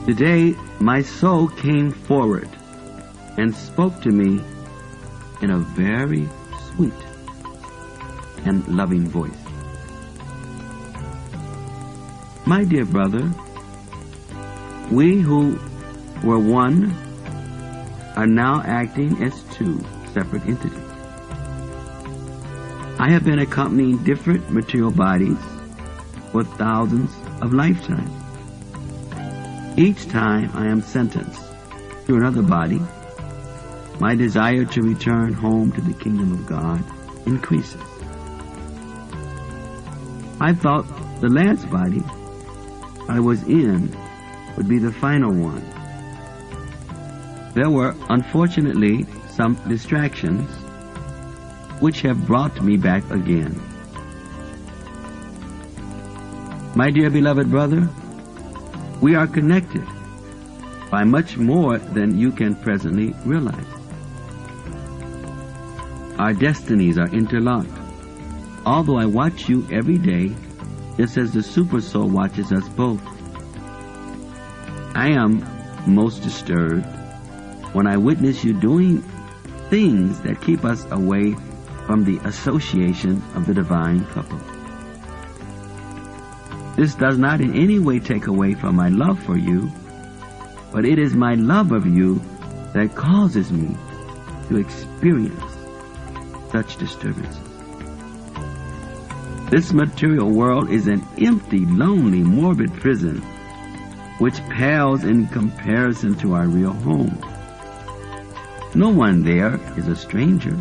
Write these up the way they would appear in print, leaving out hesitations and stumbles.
Today, my soul came forward and spoke to me in a very sweet and loving voice. My dear brother, we who were one are now acting as two separate entities. I have been accompanying different material bodies for thousands of lifetimes. Each time I am sentenced to another body, my desire to return home to the kingdom of God increases. I thought the last body I was in would be the final one. There were, unfortunately, some distractions which have brought me back again. My dear beloved brother, we are connected by much more than you can presently realize. Our destinies are interlocked. Although I watch you every day, just as the Super Soul watches us both, I am most disturbed when I witness you doing things that keep us away from the association of the divine couple. This does not in any way take away from my love for you, but it is my love of you that causes me to experience such disturbances. This material world is an empty, lonely, morbid prison which pales in comparison to our real home. No one there is a stranger.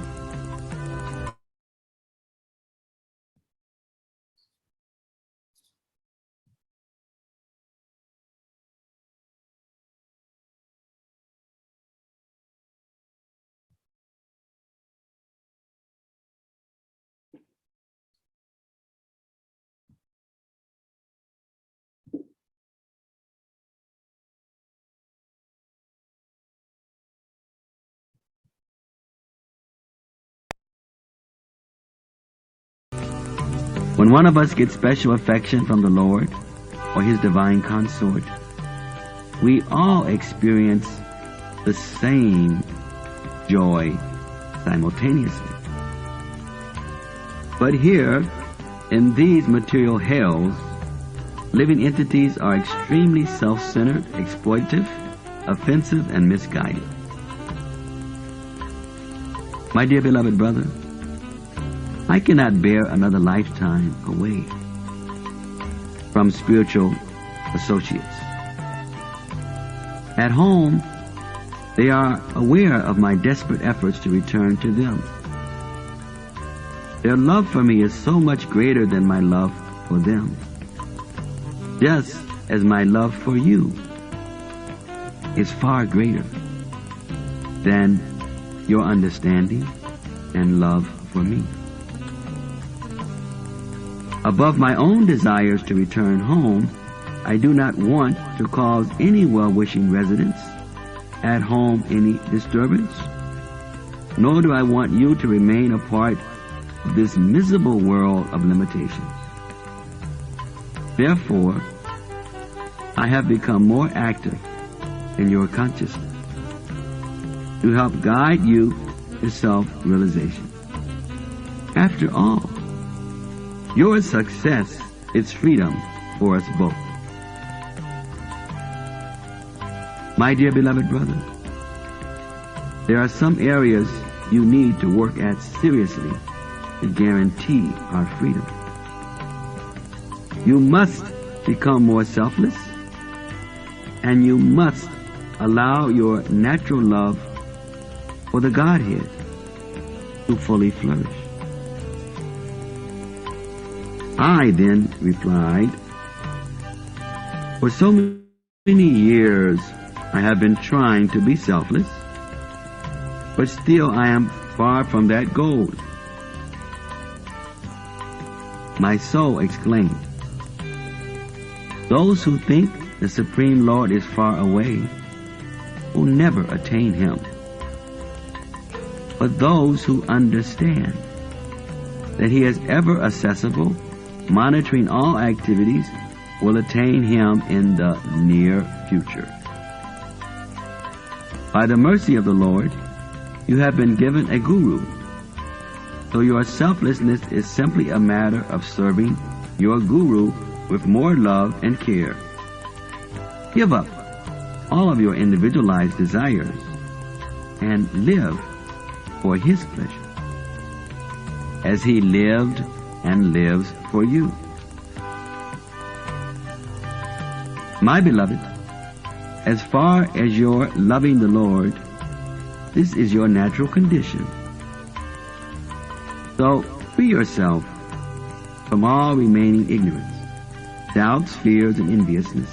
When one of us gets special affection from the Lord or His divine consort, we all experience the same joy simultaneously. But here, in these material hells, living entities are extremely self-centered, exploitive, offensive, and misguided. My dear beloved brother, I cannot bear another lifetime away from spiritual associates. At home, they are aware of my desperate efforts to return to them. Their love for me is so much greater than my love for them, just as my love for you is far greater than your understanding and love for me. Above my own desires to return home, I do not want to cause any well-wishing residents at home any disturbance, nor do I want you to remain a part of this miserable world of limitations. Therefore, I have become more active in your consciousness to help guide you to self-realization. After all, your success is freedom for us both. My dear beloved brother, there are some areas you need to work at seriously to guarantee our freedom. You must become more selfless, and you must allow your natural love for the Godhead to fully flourish. I then replied, for so many years I have been trying to be selfless, but still I am far from that goal. My soul exclaimed, those who think the Supreme Lord is far away will never attain Him. But those who understand that He is ever accessible, monitoring all activities, will attain Him in the near future. By the mercy of the Lord, you have been given a guru. So your selflessness is simply a matter of serving your guru with more love and care. Give up all of your individualized desires and live for his pleasure, as he lived and lives for you. My beloved, as far as you're loving the Lord, this is your natural condition. So free yourself from all remaining ignorance, doubts, fears, and enviousness.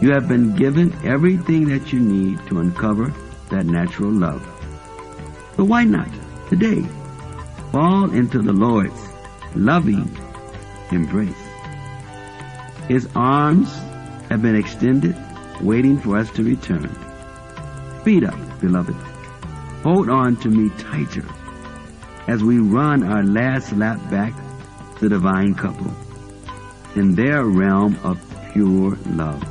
You have been given everything that you need to uncover that natural love. So why not, today, fall into the Lord's loving embrace? His arms have been extended, waiting for us to return. Speed up, beloved. Hold on to me tighter as we run our last lap back to the divine couple in their realm of pure love.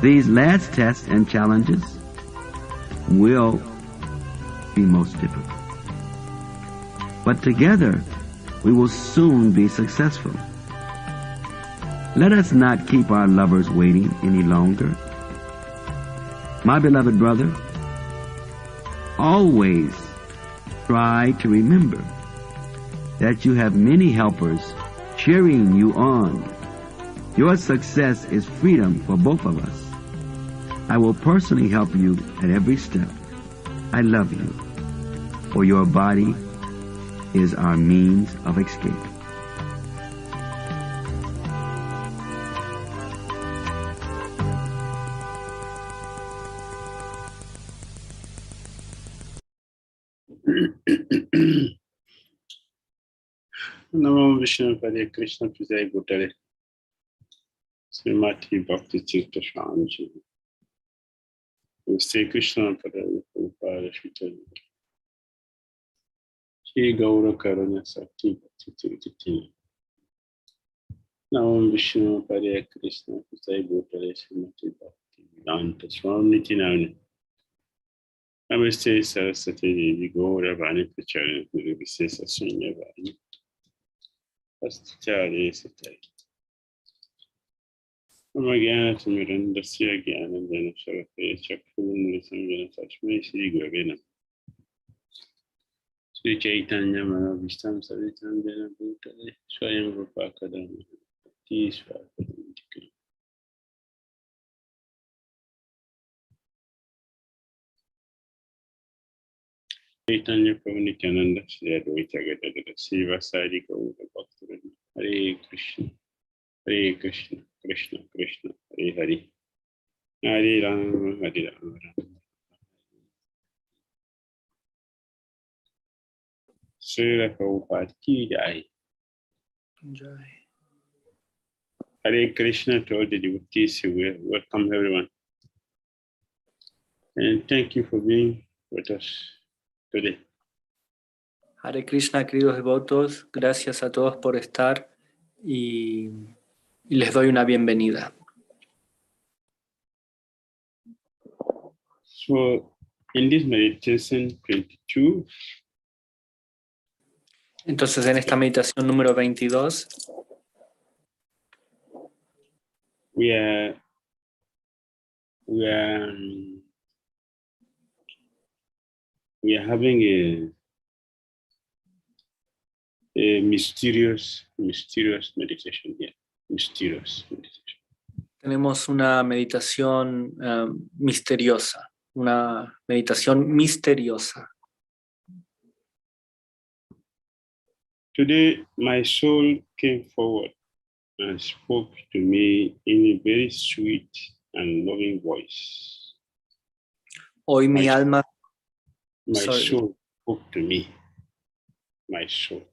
These last tests and challenges will be most difficult, but together we will soon be successful. Let us not keep our lovers waiting any longer. My beloved brother, always try to remember that you have many helpers cheering you on. Your success is freedom for both of us. I will personally help you at every step. I love you, for your body is our means of escape. Namo Vishnu Hare Krishna Prasad Bhutale Srimati Bhakti Tirtha Swami Sri Krishna Padaya Prabhupada Shri Gaura Karuna Sakti Bhakti Tirtha Namo Vishnu Hare Krishna Prasad Bhutale Srimati Bhakti Vedanta Swami Nityananda Namaste Saraswati Devi Gaura Vani Pracharya Guru Visesa Sunya Vani Astachari Satai Amagana Samiran Dasya Gyan Jana Sarate Chakun Samjana Sachme Sri Gurvena Sri Chaitanya Manavishtam Savitam Jana Bhutale Swayam Rupa Kadam 𝐶𝐸𝐬𝐬 Chaitanya Prabhu Nityananda Shri Advaita Gadadara Srivasadi Gaura Bhaktivinoda Hare Krishna Hare Krishna Krishna Krishna Hare Hare Hare Rama Hare Rama Srila Prabhupada ki jai. Hare Krishna to all the devotees who will welcome everyone. And thank you for being with us today. Hare Krishna, queridos devotos, gracias a todos por estar y les doy una bienvenida. So, in this meditation 22, entonces en esta meditación número 22, we are having a mysterious meditation here. Mysterious meditation. tenemos una meditación misteriosa, una meditación misteriosa. Today, my soul came forward and spoke to me in a very sweet and loving voice. Hoy mi alma... My soul spoke to me. My soul.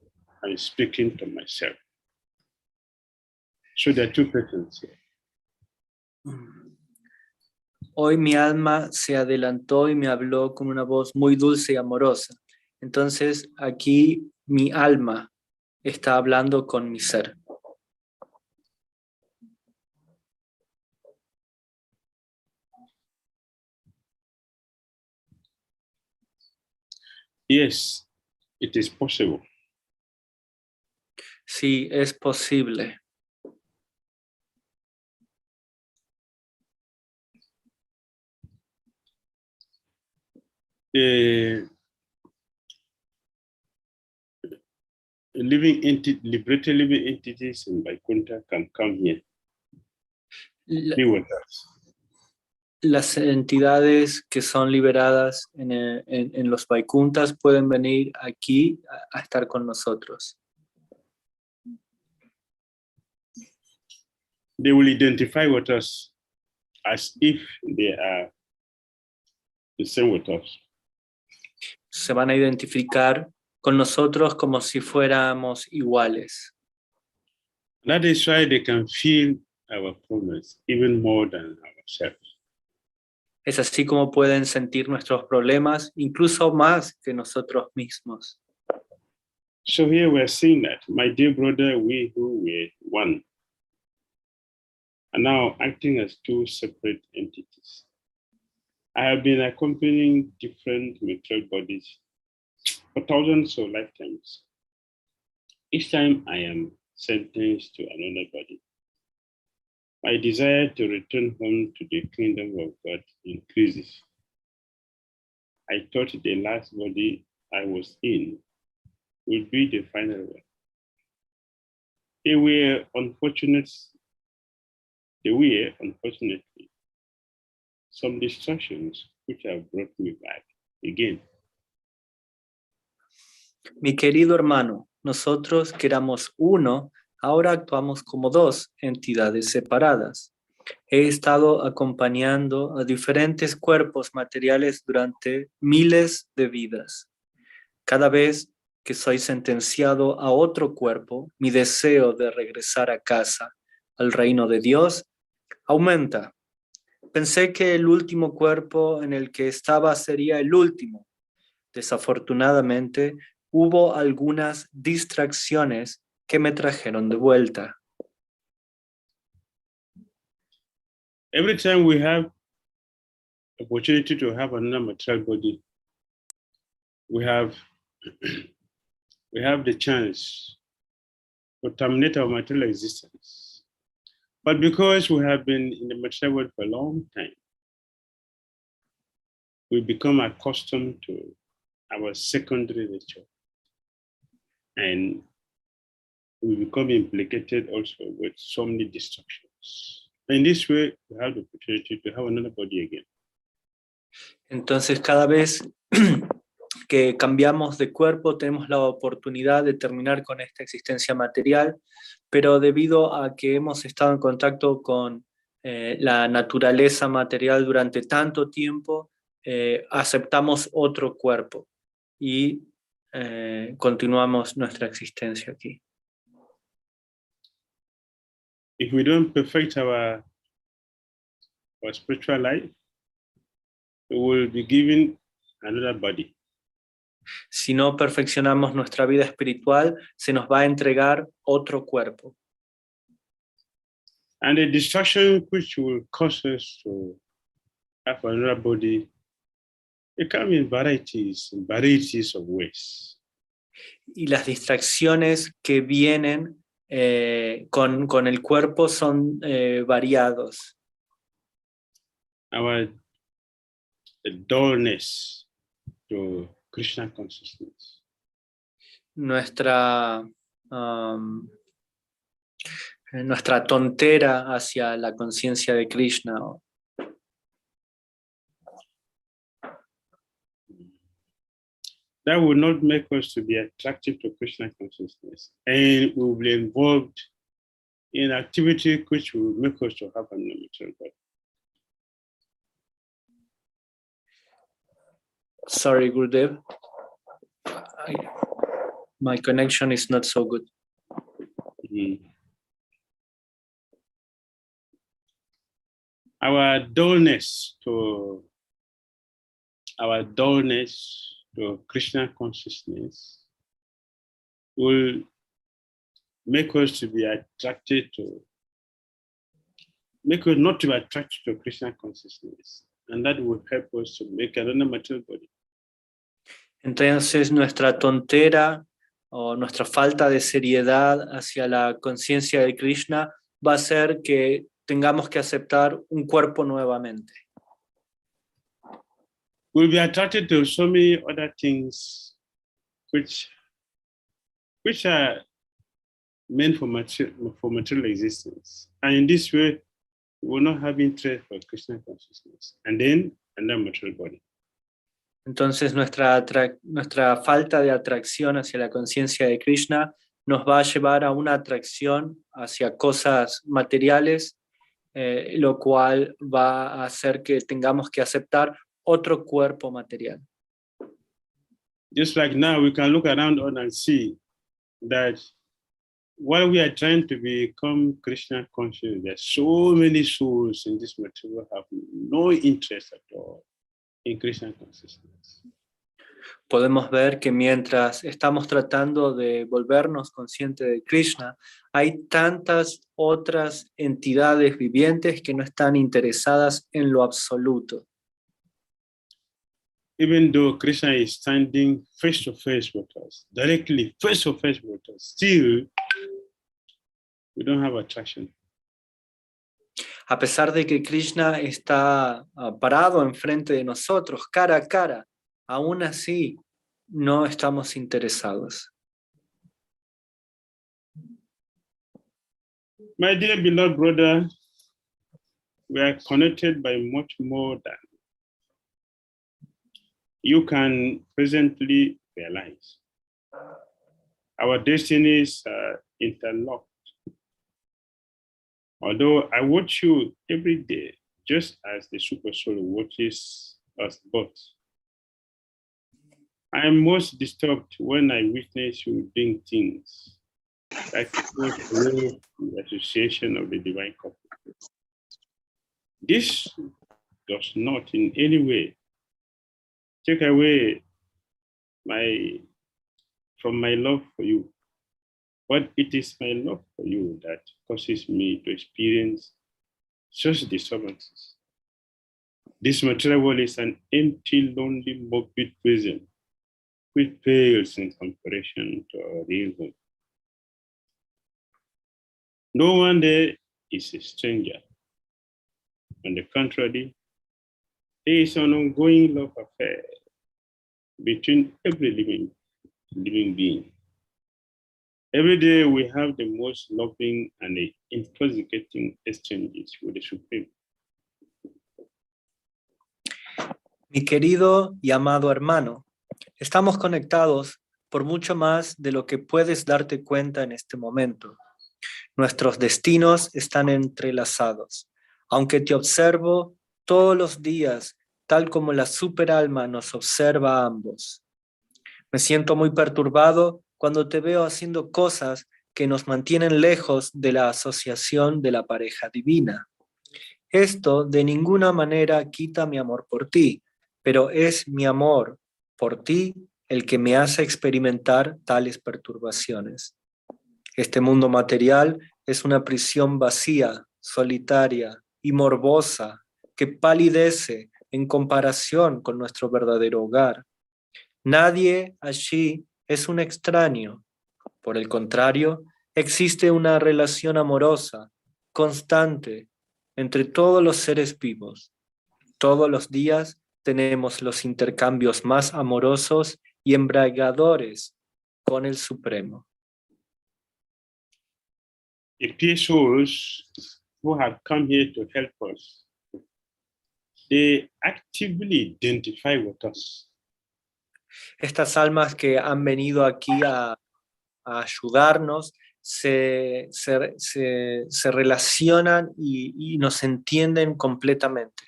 I'm speaking to myself. So there are two persons here. Hoy mi alma se adelantó y me habló con una voz muy dulce y amorosa. Entonces aquí mi alma está hablando con mi ser. Yes, it is possible. Sí, es posible. Liberated living entities in Vaikuntha can come here. Be with us. Las entidades que son liberadas en los Vaikunthas pueden venir aquí a estar con nosotros. They will identify with us as if they are the same with us. Se van a identificar con nosotros como si fuéramos iguales. That is why they can feel our problems even more than ourselves. Es así como pueden sentir nuestros problemas, incluso más que nosotros mismos. So here we are seeing that, my dear brother, we who were one are now acting as two separate entities. I have been accompanying different material bodies for thousands of lifetimes. Each time I am sentenced to another body, my desire to return home to the kingdom of God increases. I thought the last body I was in would be the final one. There were unfortunately some distractions which have brought me back again. Mi querido hermano, nosotros que éramos uno, ahora actuamos como dos entidades separadas. He estado acompañando a diferentes cuerpos materiales durante miles de vidas. Cada vez que soy sentenciado a otro cuerpo, mi deseo de regresar a casa, al reino de Dios, aumenta. Pensé que el último cuerpo en el que estaba sería el último. Desafortunadamente, hubo algunas distracciones que me trajeron de vuelta. Every time we have opportunity to have another material body, we have the chance to terminate our material existence. But because we have been in the material world for a long time, we become accustomed to our secondary nature. And we become implicated also with so many distractions. In this way, we have the opportunity to have another body again. Entonces, cada vez que cambiamos de cuerpo, tenemos la oportunidad de terminar con esta existencia material, pero debido a que hemos estado en contacto con la naturaleza material durante tanto tiempo, aceptamos otro cuerpo y continuamos nuestra existencia aquí. If we don't perfect our spiritual life, we will be given another body. Si no perfeccionamos nuestra vida espiritual, se nos va a entregar otro cuerpo. And the distraction which will cause us to have another body, it comes in varieties of ways. Y las distracciones que vienen con el cuerpo son variados. Our dullness to Krishna consciousness. Nuestra tontera hacia la conciencia de Krishna. That will not make us to be attractive to Krishna consciousness, and we will be involved in activity which will make us to have a material body. Sorry, Gurudev. My connection is not so good. Our dullness to Krishna consciousness will make us to be attracted to, make us not to be attracted to Krishna consciousness, and that will help us to make another material body. Entonces nuestra tontera o nuestra falta de seriedad hacia la conciencia de Krishna va a hacer que tengamos que aceptar un cuerpo nuevamente. We'll be attracted to so many other things which are meant for material existence. And in this way, we will not have interest for Krishna consciousness. And then material body. Entonces nuestra falta de atracción hacia la conciencia de Krishna nos va a llevar a una atracción hacia cosas materiales, lo cual va a hacer que tengamos que aceptar otro cuerpo material. Just like now, we can look around and see that while we are trying to become Krishna conscious, there are so many souls in this material have no interest at all in Krishna consciousness. Podemos ver que mientras estamos tratando de volvernos conscientes de Krishna, hay tantas otras entidades vivientes que no están interesadas en lo absoluto. Even though Krishna is standing face to face with us, directly face to face with us, still we don't have attraction. A pesar de que Krishna está parado enfrente de nosotros, cara a cara, aún así no estamos interesados. My dear beloved brother, we are connected by much more than you can presently realize. Our destinies are interlocked. Although I watch you every day, just as the super soul watches us both, I am most disturbed when I witness you doing things like the association of the divine couple. This does not in any way take away from my love for you, but it is my love for you that causes me to experience such disturbances. This material world is an empty, lonely, morbid prison which pales in comparison to our real home. No one there is a stranger. On the contrary, there is an ongoing love affair between every living being. Every day we have the most loving and intoxicating exchanges with the Supreme. Mi querido y amado hermano, estamos conectados por mucho más de lo que puedes darte cuenta en este momento. Nuestros destinos están entrelazados. Aunque te observo todos los días, tal como la superalma nos observa a ambos. Me siento muy perturbado cuando te veo haciendo cosas que nos mantienen lejos de la asociación de la pareja divina. Esto de ninguna manera quita mi amor por ti, pero es mi amor por ti el que me hace experimentar tales perturbaciones. Este mundo material es una prisión vacía, solitaria y morbosa que palidece en comparación con nuestro verdadero hogar. Nadie allí es un extraño. Por el contrario, existe una relación amorosa, constante, entre todos los seres vivos. Todos los días tenemos los intercambios más amorosos y embriagadores con el Supremo. The peer souls who have come here to help us, they actively identify with us. Estas almas que han venido aquí a ayudarnos se relacionan y nos entienden completamente.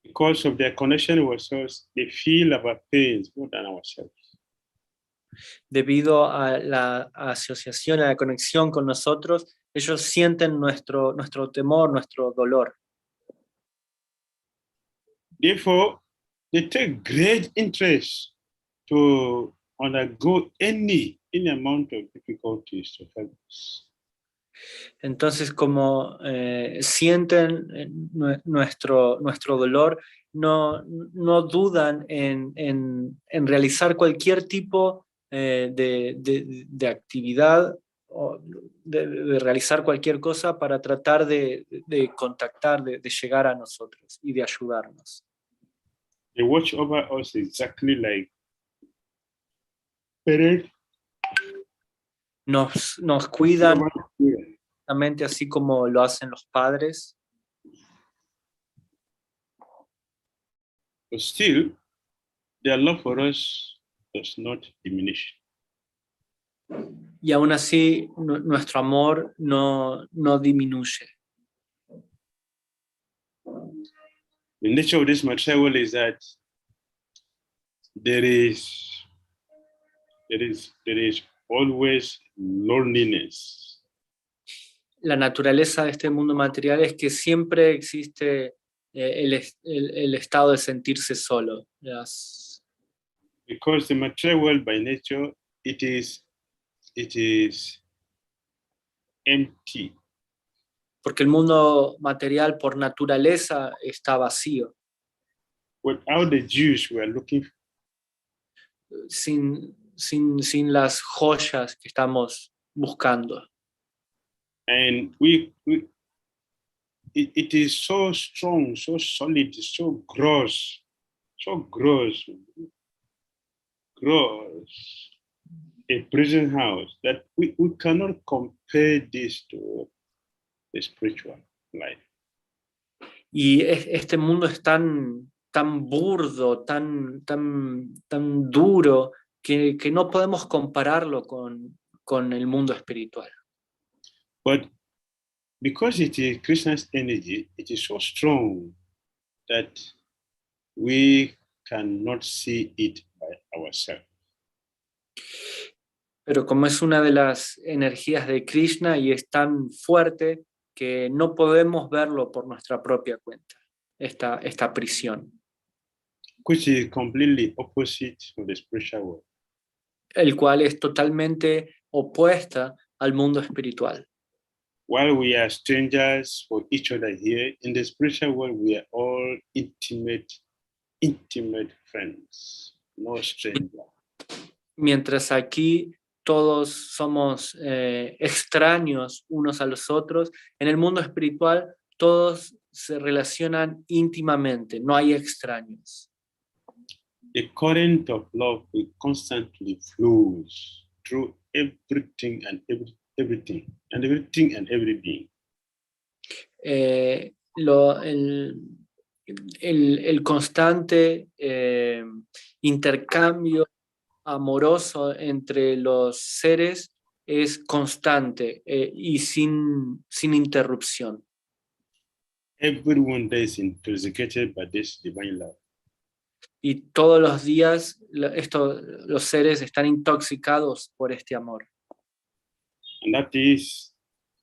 Because of their connection with us, they feel our pains more than ourselves. Debido a la asociación, a la conexión con nosotros, ellos sienten nuestro temor, nuestro dolor. Therefore, they take great interest to undergo any amount of difficulties to help us. Entonces, como sienten nuestro dolor, no dudan en realizar cualquier tipo de actividad o de realizar cualquier cosa para tratar de contactar, de llegar a nosotros y de ayudarnos. They watch over us exactly like parents. Nos cuidan exactamente así como lo hacen los padres. But still, their love for us does not diminish. Y aún así nuestro amor no disminuye. The nature of this material world is that there is always loneliness. La naturaleza de este mundo material es que siempre existe el estado de sentirse solo. Because the material world by nature, it is empty. Porque el mundo material por naturaleza está vacío. Without the Jews were looking sin las joyas que estamos buscando. and it is so strong, so solid, so gross, a prison house that we cannot compare this to the spiritual life. Y este mundo es tan burdo, tan duro, que no podemos compararlo con el mundo espiritual. But because it is Krishna's energy, it is so strong that we cannot see it by ourselves. Pero como es una de las energías de Krishna y es tan fuerte que no podemos verlo por nuestra propia cuenta, esta prisión. Which is completely opposite of the spiritual world. El cual es totalmente opuesta al mundo espiritual. While we are strangers for each other here, in the spiritual world we are all intimate friends, no stranger. Mientras aquí todos somos extraños unos a los otros, en el mundo espiritual todos se relacionan íntimamente, no hay extraños. The current of love constantly flows through everything and every being. El constante intercambio amoroso entre los seres es constante y sin interrupción. Everyone there is intoxicated by this divine love. Y todos los días los seres están intoxicados por este amor. And that is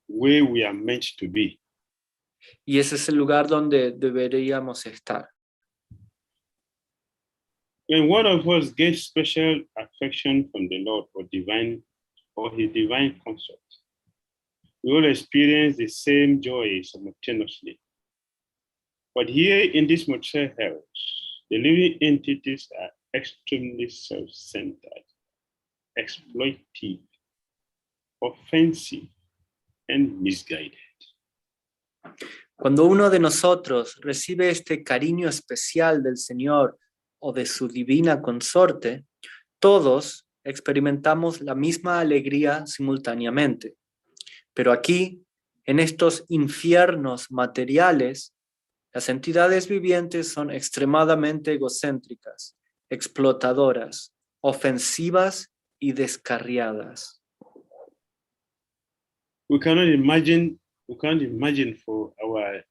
where we are meant to be. Y ese es el lugar donde deberíamos estar. When one of us gets special affection from the Lord or his divine consort, we all experience the same joy simultaneously. But here in this material house, the living entities are extremely self-centered, exploitive, offensive, and misguided. Cuando uno de nosotros recibe este cariño especial del Señor o de su divina consorte, todos experimentamos la misma alegría simultáneamente. Pero aquí, en estos infiernos materiales, las entidades vivientes son extremadamente egocéntricas, explotadoras, ofensivas y descarriadas. We can't imagine for our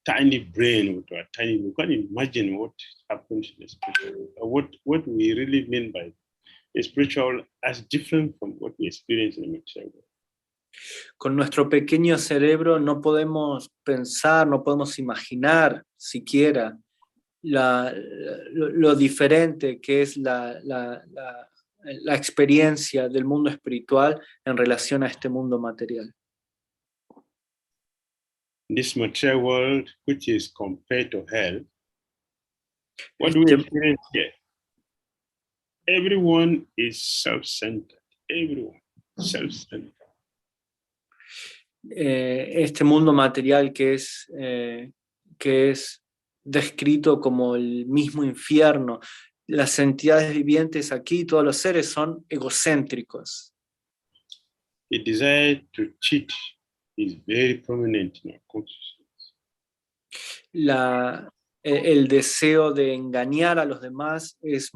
tiny brain, with our tiny, we can't imagine what happens in the spiritual world, what we really mean by the spiritual as different from what we experience in the material world. Con nuestro pequeño cerebro no podemos pensar, no podemos imaginar siquiera lo diferente que es la la experiencia del mundo espiritual en relación a este mundo material. This material world, which is compared to hell, what do we experience here? Everyone is self-centered. Everyone self-centered. Este mundo material que es descrito como el mismo infierno, las entidades vivientes aquí, todos los seres son egocéntricos. The desire to cheat is very prominent in our consciousness. El deseo de engañar a los demás es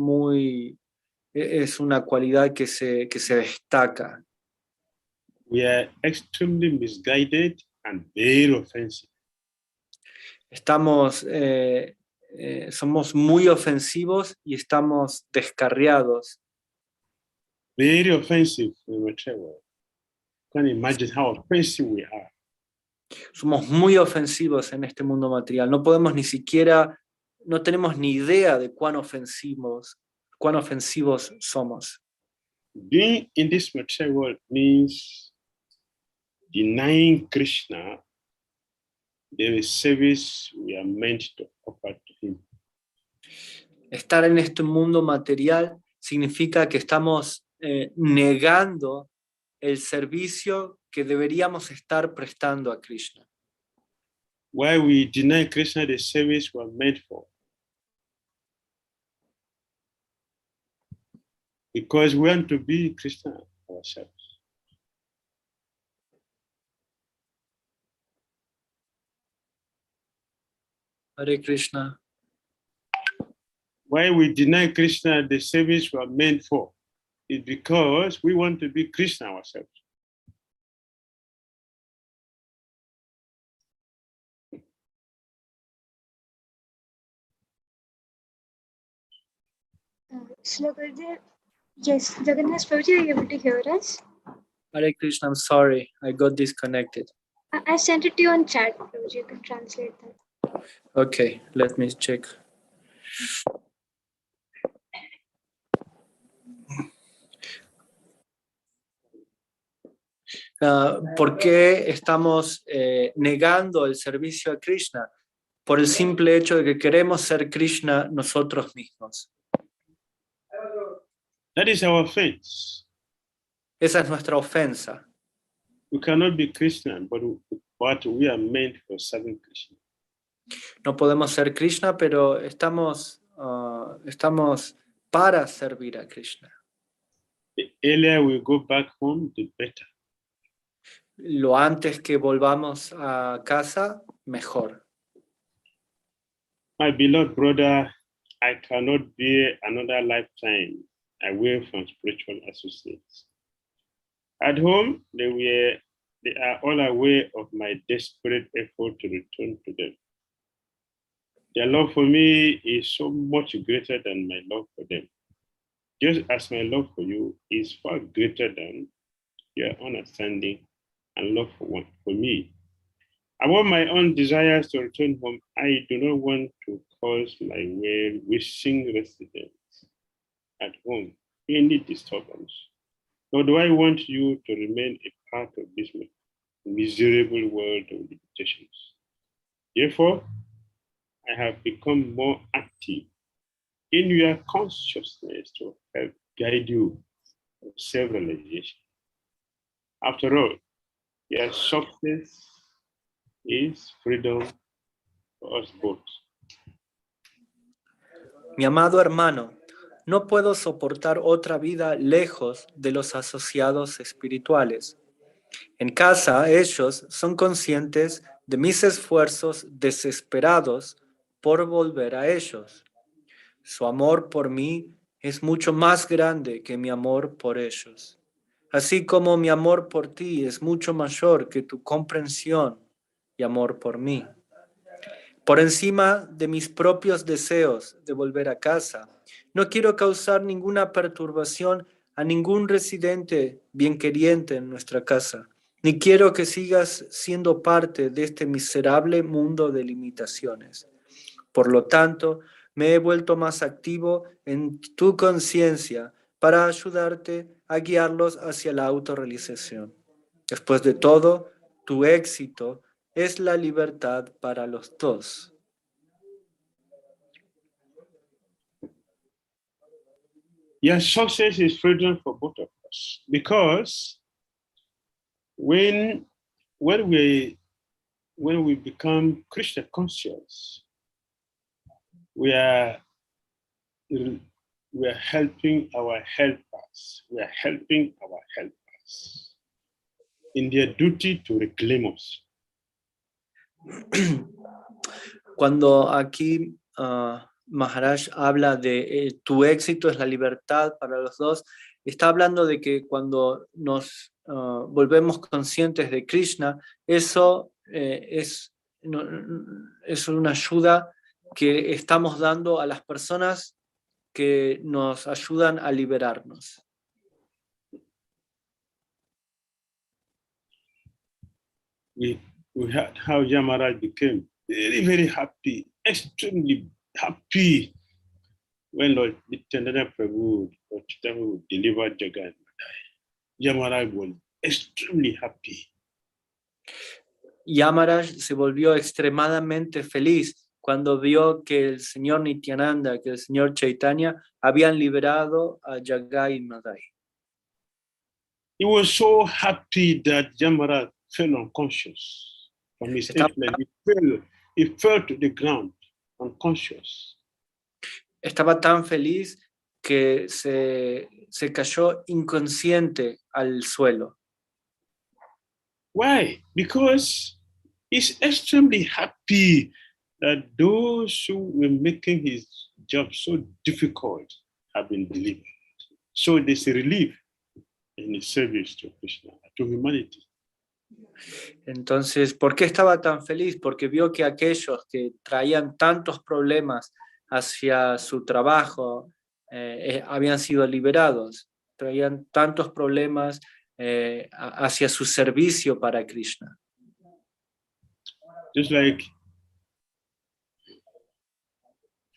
una cualidad que se destaca. We are extremely misguided and very offensive. Somos muy ofensivos y estamos descarriados. Very offensive in the material world. You can imagine how offensive we are. Somos muy ofensivos en este mundo material. No tenemos ni idea de cuán ofensivos somos. Being in this material world means denying Krishna the service we are meant to offer to him. Estar en este mundo material significa que estamos negando el servicio que deberíamos estar prestando a Krishna. Why we deny Krishna the service we are meant for? Because we want to be Krishna ourselves. Hare Krishna. Why we deny Krishna the service we are meant for is because we want to be Krishna ourselves. Yes, Jagannath Prabhuji, are you able to hear us? Hare Krishna, I'm sorry, I got disconnected. I sent it to you on chat, Prabhuji, you can translate that. Okay, let me check. ¿Por qué estamos negando el servicio a Krishna? Por el simple hecho de que queremos ser Krishna nosotros mismos. That is our offense. Esa es nuestra ofensa. We cannot be Krishna, but we are meant for serving Krishna. No podemos ser Krishna, pero estamos para servir a Krishna. The earlier we go back home, the better. Lo antes que volvamos a casa, mejor. My beloved brother, I cannot bear another lifetime away from spiritual associates. At home, they are all aware of my desperate effort to return to them. Their love for me is so much greater than my love for them. Just as my love for you is far greater than your understanding and love for me. About my own desires to return home, I do not want to cause my well-wishing residents at home any disturbance. Nor do I want you to remain a part of this miserable world of limitations. Therefore, I have become more active in your consciousness to help guide you to self-realization. After all, your success is freedom for us both. Mi amado hermano, no puedo soportar otra vida lejos de los asociados espirituales. En casa, ellos son conscientes de mis esfuerzos desesperados por volver a ellos. Su amor por mí es mucho más grande que mi amor por ellos. Así como mi amor por ti es mucho mayor que tu comprensión y amor por mí. Por encima de mis propios deseos de volver a casa, no quiero causar ninguna perturbación a ningún residente bienqueriente en nuestra casa, ni quiero que sigas siendo parte de este miserable mundo de limitaciones. Por lo tanto, me he vuelto más activo en tu conciencia para ayudarte a guiarlos hacia la autorrealización. Después de todo, tu éxito es la libertad para los dos. Your success is freedom for both of us, because when we become Krishna conscious, we are helping our helpers. We are helping our helpers in their duty to reclaim us. Cuando aquí Maharaj habla de tu éxito es la libertad para los dos, está hablando de que cuando nos volvemos conscientes de Krishna, eso es una ayuda que estamos dando a las personas que nos ayudan a liberarnos. We heard how Yamaraj became very, very happy, extremely happy when Lord Nityananda Prabhu delivered Jagat. Yamaraj was extremely happy. Yamaraj se volvió extremadamente feliz cuando vio que el señor Nityananda, que el señor Chaitanya habían liberado a Jagai Madai. He was so happy that Yamaraj fell unconscious from his influence. He fell to the ground unconscious. Estaba tan feliz que se cayó inconsciente al suelo. Why? Because he's extremely happy that those who were making his job so difficult have been delivered. So there's a relief in his service to Krishna, to humanity. Entonces, ¿por qué estaba tan feliz? Porque vio que aquellos que traían tantos problemas hacia su trabajo habían sido liberados, traían tantos problemas hacia su servicio para Krishna. Just like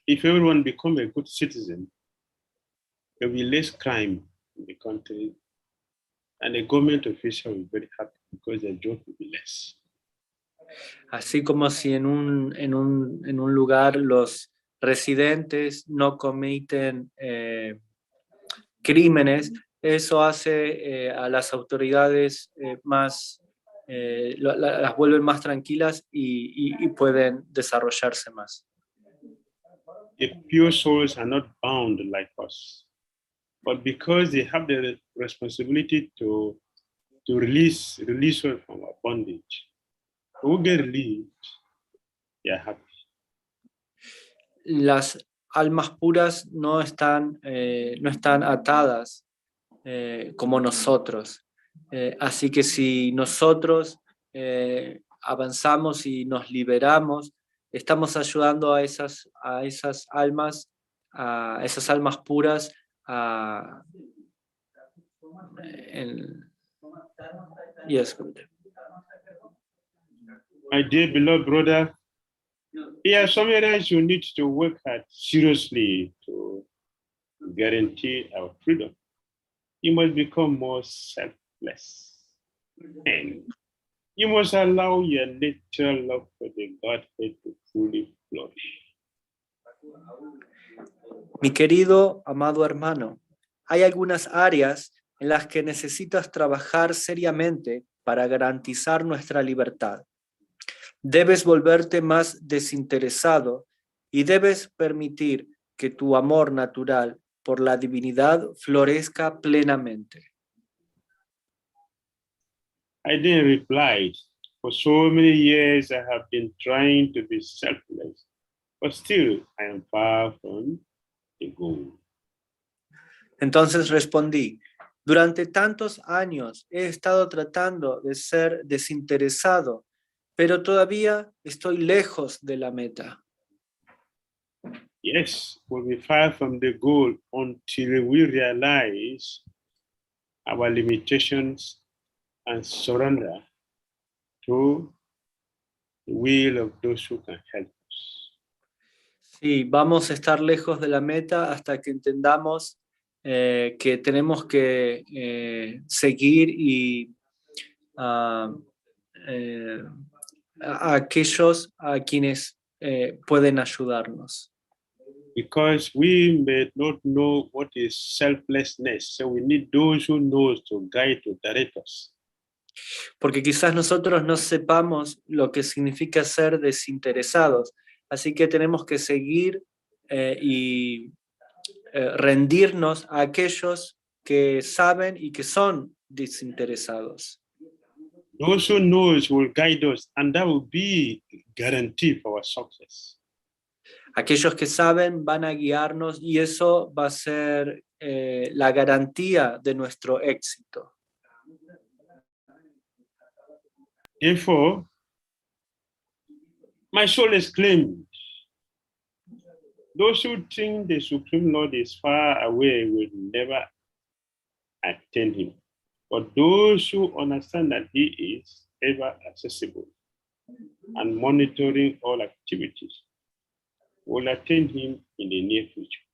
if everyone become a good citizen, there will be less crime in the country, and the government official will be very happy because their job will be less. Así como si en un lugar los residentes no cometen crímenes, eso hace a las autoridades las vuelven más tranquilas y pueden desarrollarse más. The pure souls are not bound like us, but because they have the responsibility to release us from our bondage, who get relieved, they are happy. Las almas puras no están atadas como nosotros. Así que si nosotros avanzamos y nos liberamos, estamos ayudando a esas almas puras My dear beloved brother, yeah, sometimes you need to work hard seriously to guarantee our freedom. You must become more selfless, and you must allow your natural love for the Godhead to fully flourish. Mi querido, amado hermano, hay algunas áreas en las que necesitas trabajar seriamente para garantizar nuestra libertad. Debes volverte más desinteresado y debes permitir que tu amor natural por la divinidad florezca plenamente. I didn't reply. For so many years I have been trying to be selfless, but still I am far from the goal. Entonces respondí, durante tantos años he estado tratando de ser desinteresado, pero todavía estoy lejos de la meta. Yes, we'll be far from the goal until we realize our limitations and surrender to the will of those who can help us. Sí, vamos a estar lejos de la meta hasta que entendamos que tenemos que seguir y a aquellos a quienes pueden ayudarnos. Because we may not know what is selflessness, so we need those who knows to guide, to direct us. Porque quizás nosotros no sepamos lo que significa ser desinteresados, así que tenemos que seguir y rendirnos a aquellos que saben y que son desinteresados. Those who knows will guide us, and that will be guarantee for our success. Aquellos que saben van a guiarnos y eso va a ser la garantía de nuestro éxito. Therefore, my soul exclaimed, those who think the Supreme Lord is far away will never attain him. But those who understand that he is ever accessible and monitoring all activities will attain him in the near future.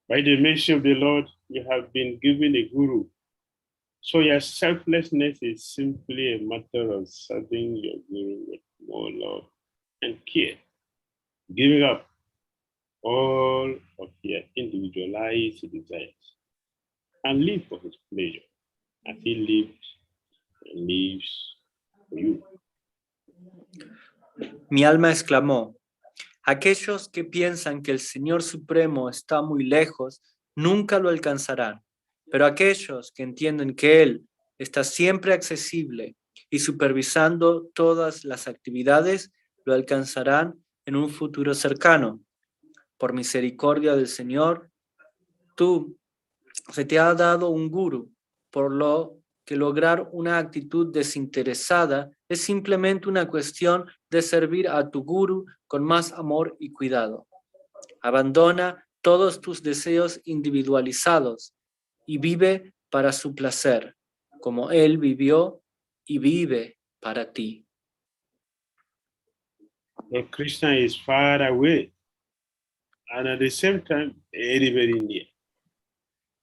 By the mercy of the Lord, you have been given a guru. So your selflessness is simply a matter of serving your guru with more love and care, giving up all of your individualized desires and live for his pleasure as he lived and lives for you. Mi alma exclamó, aquellos que piensan que el Señor Supremo está muy lejos, nunca lo alcanzarán. Pero aquellos que entienden que Él está siempre accesible y supervisando todas las actividades, lo alcanzarán en un futuro cercano. Por misericordia del Señor, se te ha dado un guru, por lo que lograr una actitud desinteresada es simplemente una cuestión de servir a tu guru con más amor y cuidado. Abandona todos tus deseos individualizados y vive para su placer, como Él vivió y vive para ti. Lord Krishna is far away and at the same time very, very near.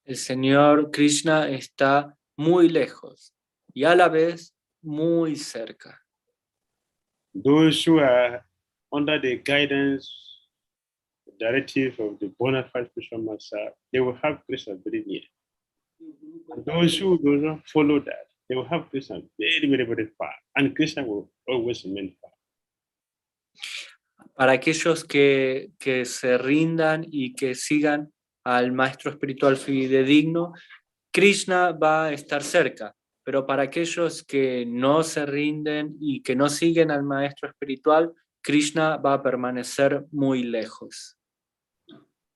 El Señor Krishna está muy lejos y a la vez muy cerca. Those who are under the guidance, directive of the bona fide spiritual master, they will have Krishna very near. And those who do not follow that, they will have Krishna very, very, very far. And Krishna will always remain far. Para aquellos que se rindan y que sigan al maestro espiritual fidedigno, Krishna va a estar cerca. Pero para aquellos que no se rinden y que no siguen al maestro espiritual, Krishna va a permanecer muy lejos.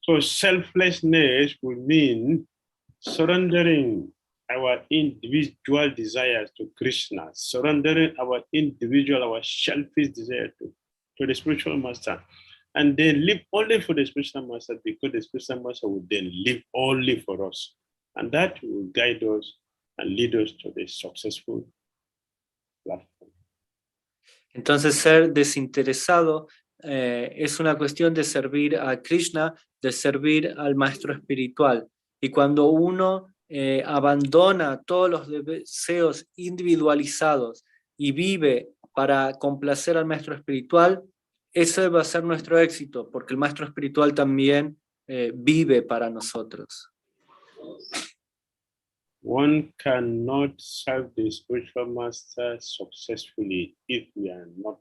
So selflessness will mean surrendering our individual desires to Krishna, surrendering our individual, our selfish desire to the spiritual master, and then live only for the spiritual master, because the spiritual master will then live only for us. And that will guide us and lead us to the successful platform. Entonces ser desinteresado es una cuestión de servir a Krishna, de servir al maestro espiritual. Y cuando uno abandona todos los deseos individualizados y vive para complacer al maestro espiritual, ese va a ser nuestro éxito, porque el maestro espiritual también vive para nosotros. One cannot serve the spiritual master successfully if we are not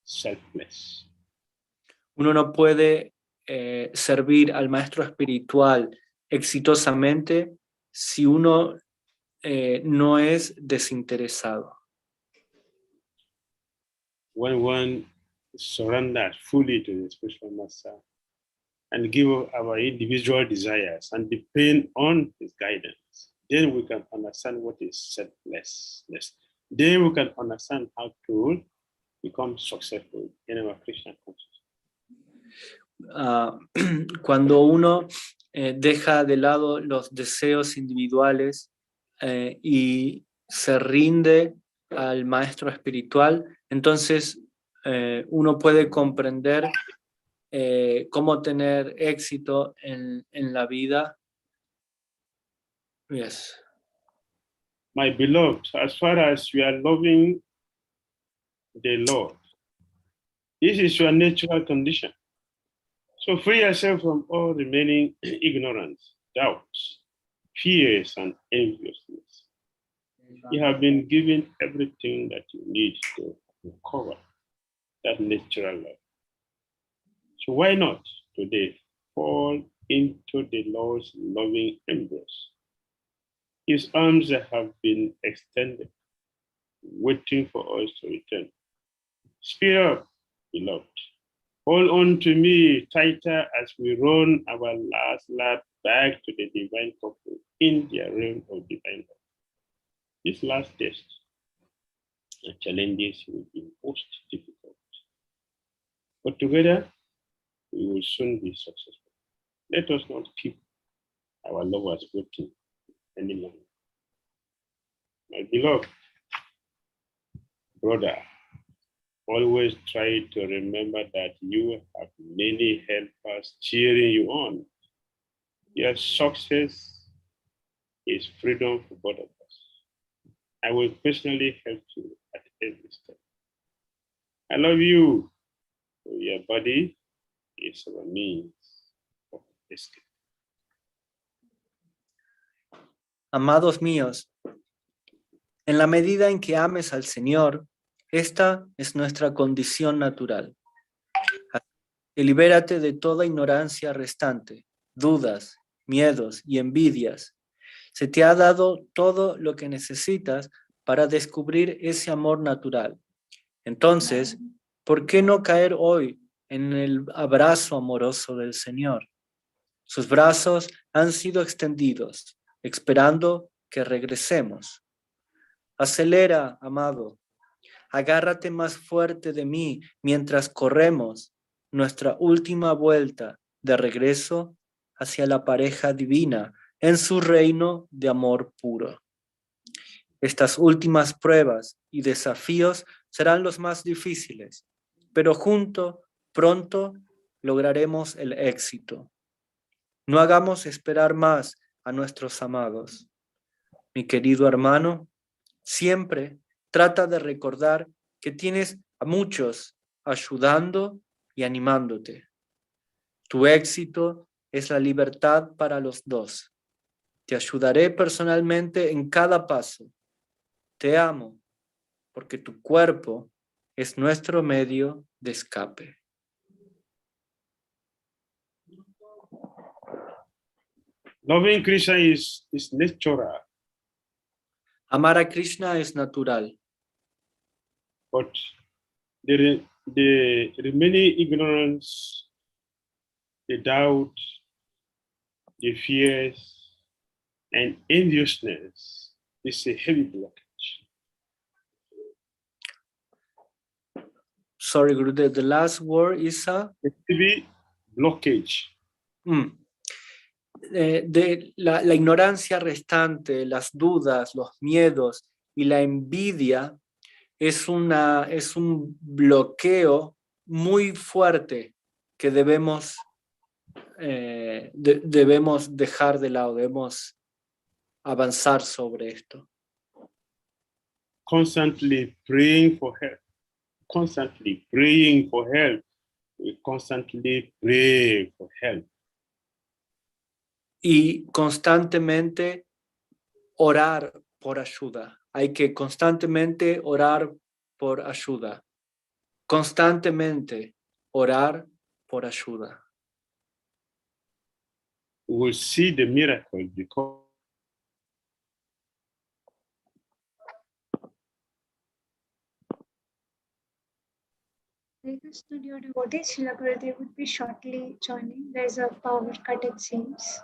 selfless. Uno no puede servir al maestro espiritual exitosamente si uno no es desinteresado. When one surrenders fully to the spiritual master and give up our individual desires and depend on his guidance, then we can understand what is selflessness. Then we can understand how to become successful in our Krishna consciousness. Cuando uno deja de lado los deseos individuales y se rinde al maestro espiritual, entonces uno puede comprender cómo tener éxito en la vida. Yes. My beloved, as far as you are loving the Lord, this is your natural condition. So free yourself from all remaining ignorance, doubts, fears, and enviousness. You have been given everything that you need to recover that natural love. So why not today fall into the Lord's loving embrace? His arms have been extended, waiting for us to return. Speed up, beloved. Hold on to me tighter as we run our last lap back to the divine couple in their realm of divine love. This last test, the challenges will be most difficult. But together, we will soon be successful. Let us not keep our lovers waiting any longer. My beloved brother, always try to remember that you have many helpers cheering you on. Your success is freedom for both of us. I will personally help you at every step. I love you. Your body is our means of escape. Amados míos, en la medida en que ames al Señor, esta es nuestra condición natural. Y libérate de toda ignorancia restante, dudas, miedos y envidias. Se te ha dado todo lo que necesitas para descubrir ese amor natural. Entonces, ¿por qué no caer hoy en el abrazo amoroso del Señor? Sus brazos han sido extendidos, esperando que regresemos. Acelera, amado. Agárrate más fuerte de mí mientras corremos nuestra última vuelta de regreso hacia la pareja divina en su reino de amor puro. Estas últimas pruebas y desafíos serán los más difíciles, pero pronto lograremos el éxito. No hagamos esperar más a nuestros amados. Mi querido hermano, siempre trata de recordar que tienes a muchos ayudando y animándote. Tu éxito es la libertad para los dos. Te ayudaré personalmente en cada paso. Te amo, porque tu cuerpo es nuestro medio de escape. Loving Krishna is natural. Amar a Krishna es natural. But the remaining ignorance, the doubt, the fears, and enviousness is a heavy blockage. Sorry, Guru, the last word is a heavy blockage. De la ignorancia restante, las dudas, los miedos y la envidia es un bloqueo muy fuerte que debemos dejar de lado, debemos avanzar sobre esto. Constantly praying for help. Constantly praying for help. We constantly pray for help. Y constantemente orar por ayuda. Hay que constantemente orar por ayuda. Constantemente orar por ayuda. We will see the miracle because Studio devotees, Srila Gurudev would be shortly joining. There is a power cut, it seems.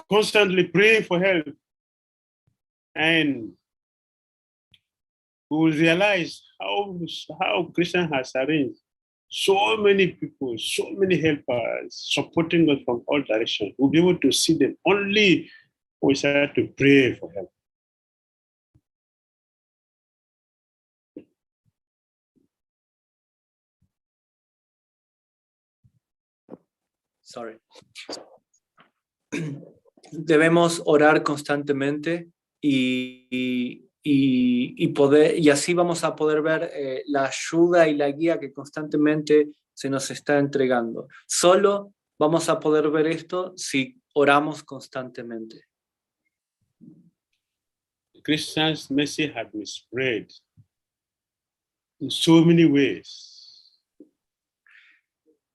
constantly praying for help. And we will realize how Krishna has arranged so many people, so many helpers supporting us from all directions. We'll be able to see them only when we start to pray for help. Sorry. Debemos orar constantemente y así vamos a poder ver la ayuda y la guía que constantemente se nos está entregando. Solo vamos a poder ver esto si oramos constantemente. Krishna's mercy has been spread in so many ways.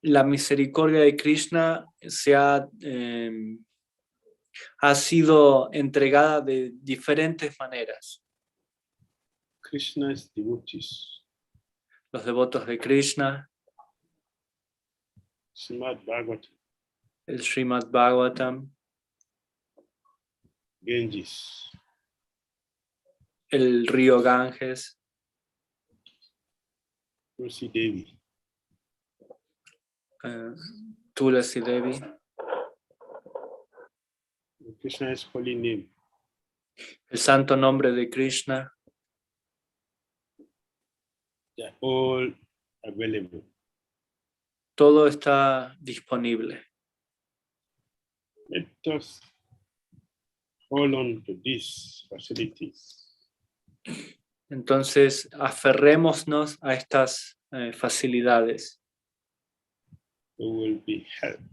La misericordia de Krishna ha sido entregada de diferentes maneras. Krishna's devotees, Los devotos de Krishna, Srimad Bhagavatam, el Srimad Bhagavatam, Ganges, el río Ganges, Tulsi Devi, Tulsi Devi, Krishna's holy name, el santo nombre de Krishna, they are all available. todo está disponible. Let us hold on to these facilities. Entonces, aferrémonos a estas facilidades. We will be helped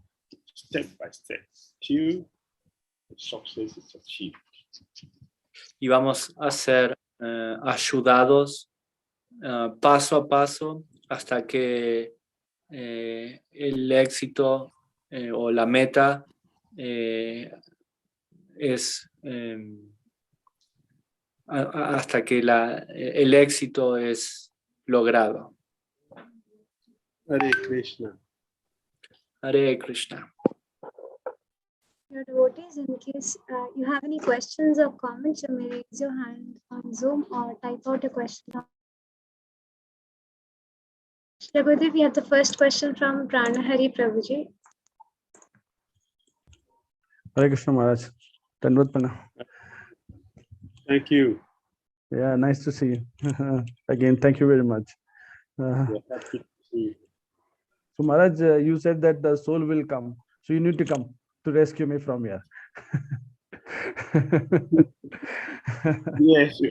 step by step till the success is achieved. Y vamos a ser ayudados paso a paso hasta que el éxito o la meta hasta que el éxito es logrado. Hare Krishna. Hare Krishna. Your devotees, in case you have any questions or comments, you may raise your hand on Zoom or type out a question. Shri, we have the first question from Pranahari Prabhuji. Hare Krishna Maharaj. Dandavat Prana. Thank you. Yeah, nice to see you. Again, thank you very much. Happy to see you. So Maharaj, you said that the soul will come. So you need to come to rescue me from here. Yes.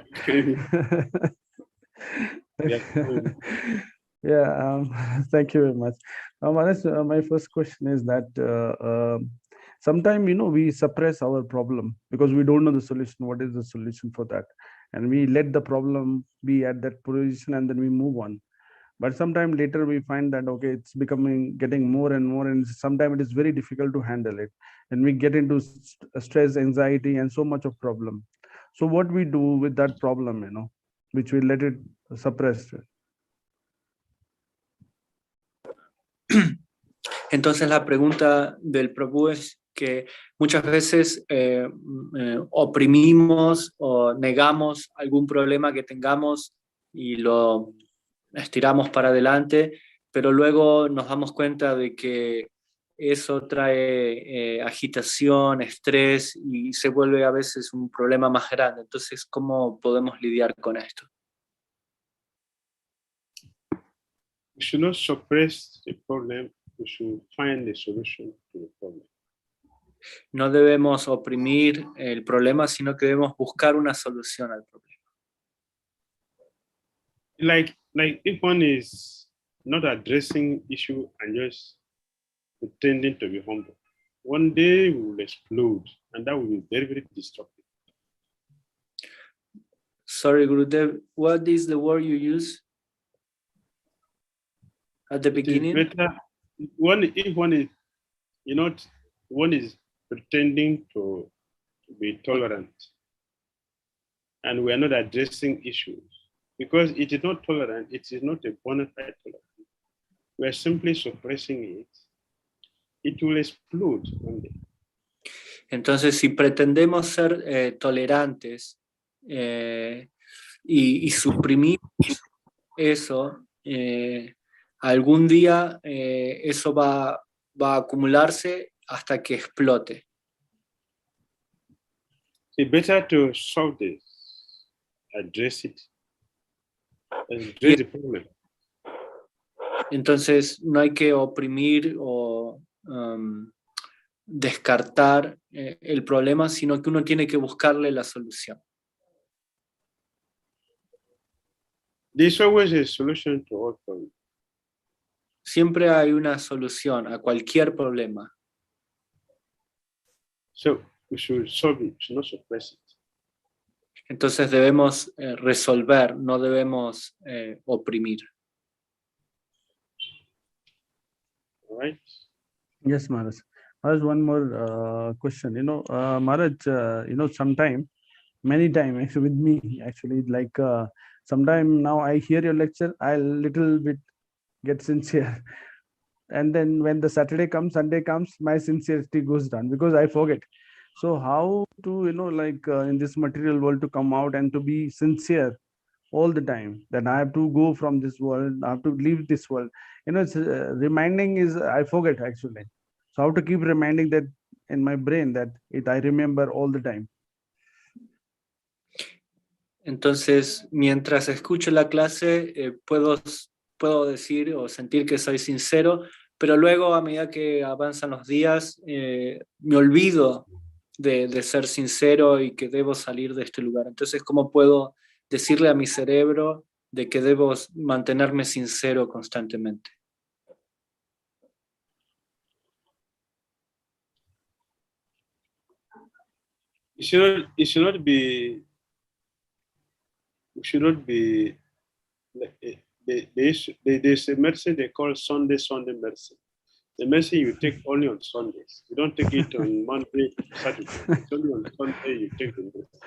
Yeah, thank you very much. Maharaj, my first question is that sometimes, we suppress our problem because we don't know the solution. What is the solution for that? And we let the problem be at that position and then we move on. But sometime later we find that, okay, it's getting more and more, and sometimes it is very difficult to handle it. And we get into stress, anxiety, and so much of problem. So what we do with that problem, which we let it suppress? Entonces la pregunta del Prabhu es que muchas veces oprimimos o negamos algún problema que tengamos y lo estiramos para adelante, pero luego nos damos cuenta de que eso trae agitación, estrés y se vuelve a veces un problema más grande. Entonces, ¿cómo podemos lidiar con esto? We should not suppress the problem. We should find a solution to the problem. No debemos oprimir el problema, sino que debemos buscar una solución al problema. Like if one is not addressing issue and just pretending to be humble, one day we will explode, and that will be very, very destructive. Sorry, Gurudev, what is the word you use at the beginning? It is better if one is, one is pretending to be tolerant, and we are not addressing issues. Because it is not tolerant, it is not a bona fide tolerance. We are simply suppressing it. It will explode one day. Entonces, si pretendemos ser tolerantes y suprimir eso, algún día eso va a acumularse hasta que explote. It's better to solve this, address it, address the problem. Entonces no hay que oprimir o descartar el problema, sino que uno tiene que buscarle la solución. There's always a solution to all problems. Siempre hay una solución a cualquier problema. So we should solve it, should not suppress it. Entonces debemos resolver, no debemos oprimir. All right? Yes, Maharaj. Maharaj, one more question. Maharaj, sometime, many times actually with me, actually, like sometime now I hear your lecture, I'll little bit get sincere. And then when the Saturday comes, Sunday comes, my sincerity goes down because I forget. So how to, in this material world to come out and to be sincere all the time, that I have to go from this world, I have to leave this world. It's reminding is, I forget actually. So how to keep reminding that in my brain that I remember all the time. Entonces, mientras escucho la clase, puedo decir o sentir que soy sincero, pero luego a medida que avanzan los días, me olvido de ser sincero y que debo salir de este lugar. Entonces, ¿cómo puedo decirle a mi cerebro de que debo mantenerme sincero constantemente? It should not be there's a medicine they call Sunday medicine. The medicine you take only on Sundays. You don't take it on Monday, Saturday. It's only on Sunday you take the medicine.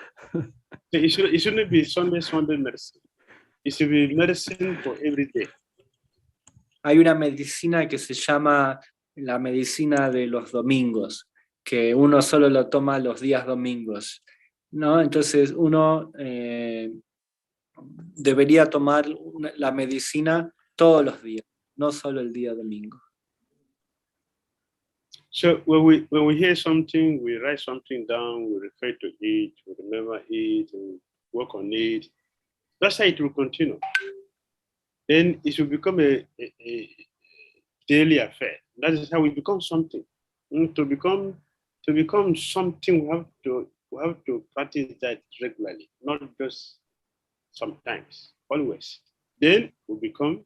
So it shouldn't be Sunday medicine. It should be medicine for every day. Hay una medicina que se llama la medicina de los domingos, que uno solo lo toma los días domingos, ¿no? Entonces uno debería tomar la medicina todos los días, no solo el día domingo. So when we hear something, we write something down, we refer to it, we remember it, and work on it. That's how it will continue. Then it will become a daily affair. That is how we become something. To become something, we have to practice that regularly, not just sometimes, always. Then it will become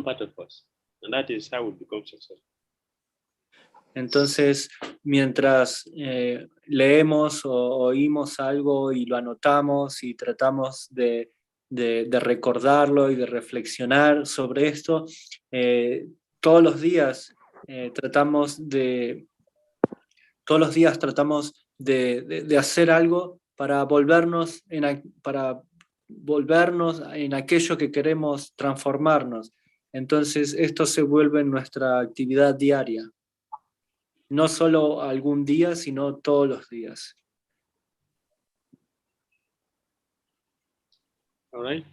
part of us, and that is how we become successful. Entonces, mientras leemos o oímos algo y lo anotamos y tratamos de recordarlo y de reflexionar sobre esto, todos los días tratamos de hacer algo para volvernos en aquello que queremos transformarnos. Entonces, esto se vuelve nuestra actividad diaria. No solo algún día, sino todos los días. All right.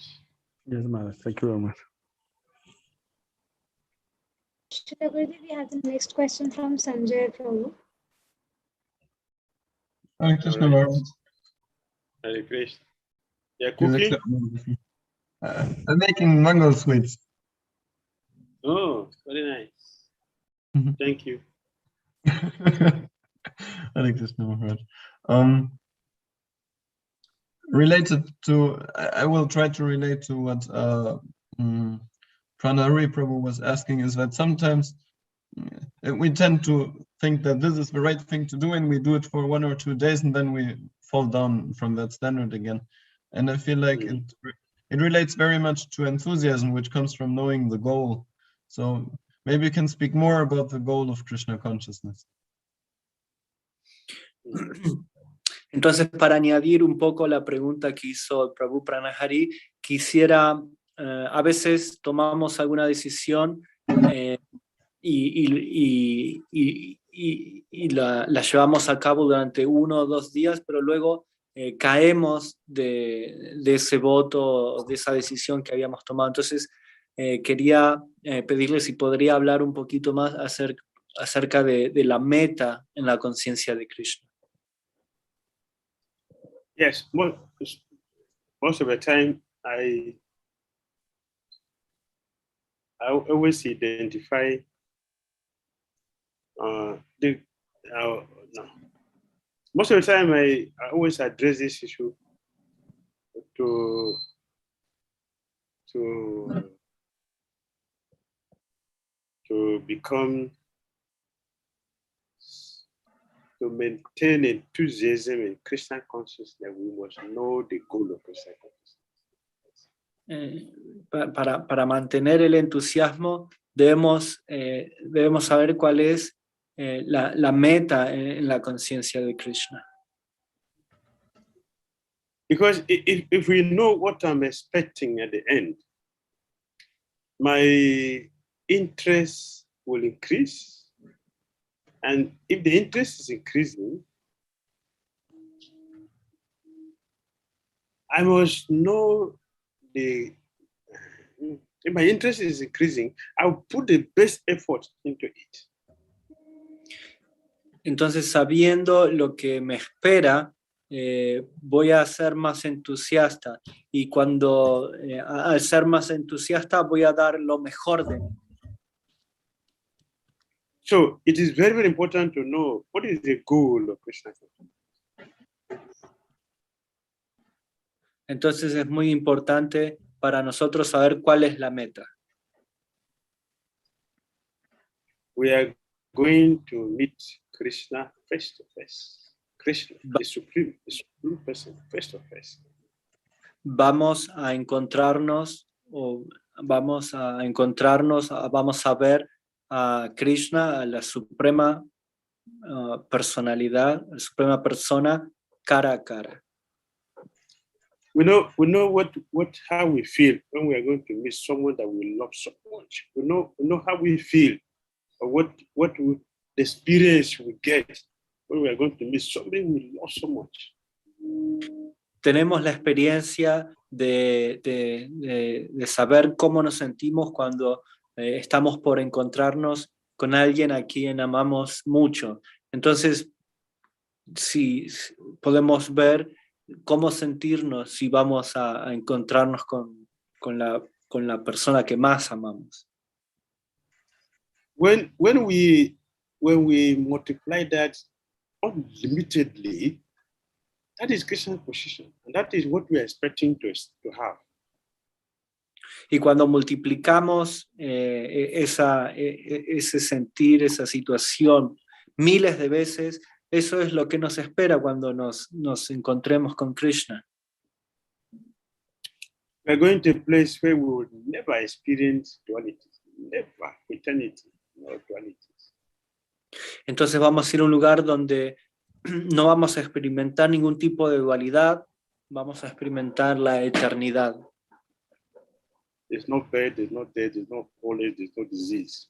Yes, Maharaj. Thank you very much. We have the next question from Sanjay Prabhu. Hare Krishna, Maharaj. Hare Krishna. Yeah, cooking? I'm making mango sweets. Oh, very nice. Thank you. Hare Krishna, Maharaj. Related to, I will try to relate to what Pranari Prabhu was asking, is that sometimes we tend to think that this is the right thing to do, and we do it for 1 or 2 days, and then we fall down from that standard again. And I feel like it relates very much to enthusiasm, which comes from knowing the goal. So maybe you can speak more about the goal of Krishna consciousness. Entonces, para añadir un poco la pregunta que hizo el Prabhu Pranahari, quisiera, a veces tomamos alguna decisión y y la llevamos a cabo durante 1 o 2 días, pero luego caemos de ese voto, de esa decisión que habíamos tomado. Entonces, quería pedirle si podría hablar un poquito más acerca de la meta en la conciencia de Krishna. Yes, most of the time I always identify most of the time I always address this issue to maintain enthusiasm in Krishna consciousness. We must know the goal of Krishna consciousness. Para mantener el entusiasmo debemos saber cuál es la meta en la conciencia de Krishna. Because if we know what I'm expecting at the end, my interest will increase. And if the interest is increasing, I must know if my interest is increasing, I'll put the best effort into it. Entonces, sabiendo lo que me espera, voy a ser más entusiasta, y al ser más entusiasta voy a dar lo mejor de mí. So it is very, very important to know what is the goal of Krishna. Entonces es muy importante para nosotros saber cuál es la meta. We are going to meet Krishna face to face. Krishna, the supreme person, face to face. Vamos a encontrarnos, vamos a ver a Krishna, a la suprema personalidad, la suprema persona, cara a cara. We know how we feel when we are going to meet someone that we love so much. We know how we feel, or what the experience we get when we are going to meet somebody we love so much. Tenemos la experiencia de saber cómo nos sentimos cuando estamos por encontrarnos con alguien a quien amamos mucho. Entonces, sí, podemos ver cómo sentirnos si vamos a encontrarnos con la persona que más amamos. When we multiply that unlimitedly, that is Krishna's position, and that is what we are expecting to have. Y cuando multiplicamos ese sentir, esa situación miles de veces, eso es lo que nos espera cuando nos encontremos con Krishna. We are going to a place where we will never experience duality, never, eternity, no dualities. Entonces vamos a ir a un lugar donde no vamos a experimentar ningún tipo de dualidad, vamos a experimentar la eternidad. There's no birth, there's no death, there's no old age, there's no disease.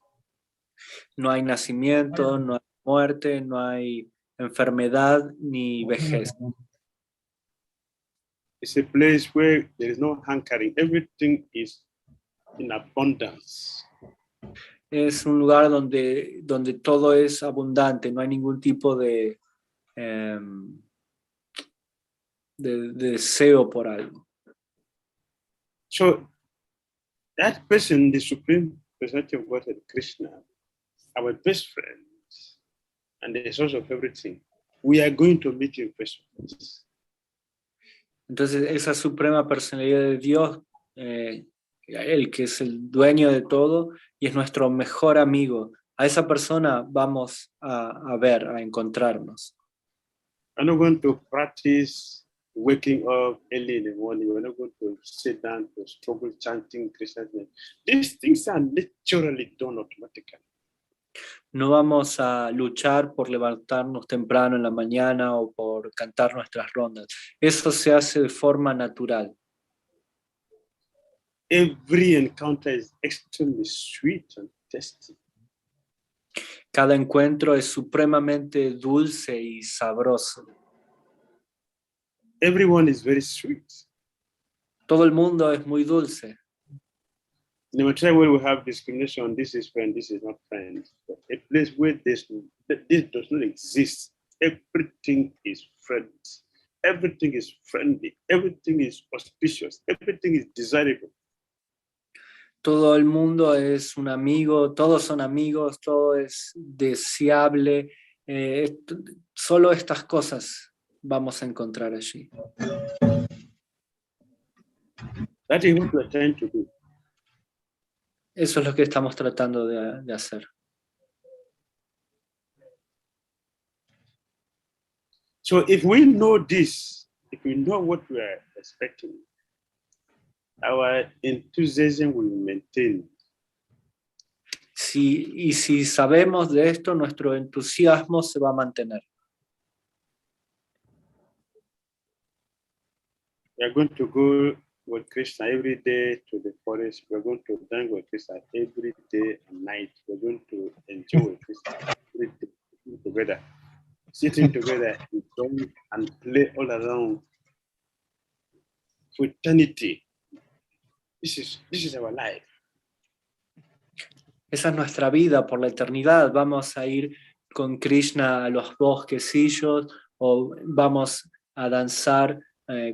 No hay nacimiento, no hay muerte, no hay enfermedad ni vejez. It's a place where there is no hankering. Everything is in abundance. Es un lugar donde todo es abundante, no hay ningún tipo de deseo por algo. So that person, the supreme personality of Godhead, Krishna, our best friend, and the source of everything, we are going to meet him face to face. Entonces esa suprema personalidad de Dios, el que es el dueño de todo y es nuestro mejor amigo, a esa persona vamos a ver, a encontrarnos. I'm not going to practice waking up early in the morning. We're not going to sit down to struggle chanting Krishna's name. These things are naturally done automatically. No vamos a luchar por levantarnos temprano en la mañana o por cantar nuestras rondas. Eso se hace de forma natural. Every encounter is extremely sweet and tasty. Cada encuentro es supremamente dulce y sabroso. Everyone is very sweet. Todo el mundo es muy dulce. In the material world, we have discrimination. This is friend, this is not friend. But a place where this does not exist. Everything is friend. Everything is friendly. Everything is auspicious. Everything is desirable. Todo el mundo es un amigo, todos son amigos, todo es deseable. Solo estas cosas vamos a encontrar allí. That is what we are trying to do. Eso es lo que estamos tratando de hacer. So if we know this, if we know what we are expecting, our enthusiasm will maintain. Y si sabemos de esto, nuestro entusiasmo se va a mantener. We are going to go with Krishna every day to the forest. We are going to dance with Krishna every day and night. We are going to enjoy with Krishna every day together, sitting together, enjoying and play all around for eternity. This is our life. Esa es nuestra vida por la eternidad. Vamos a ir con Krishna a los bosquecillos o vamos a danzar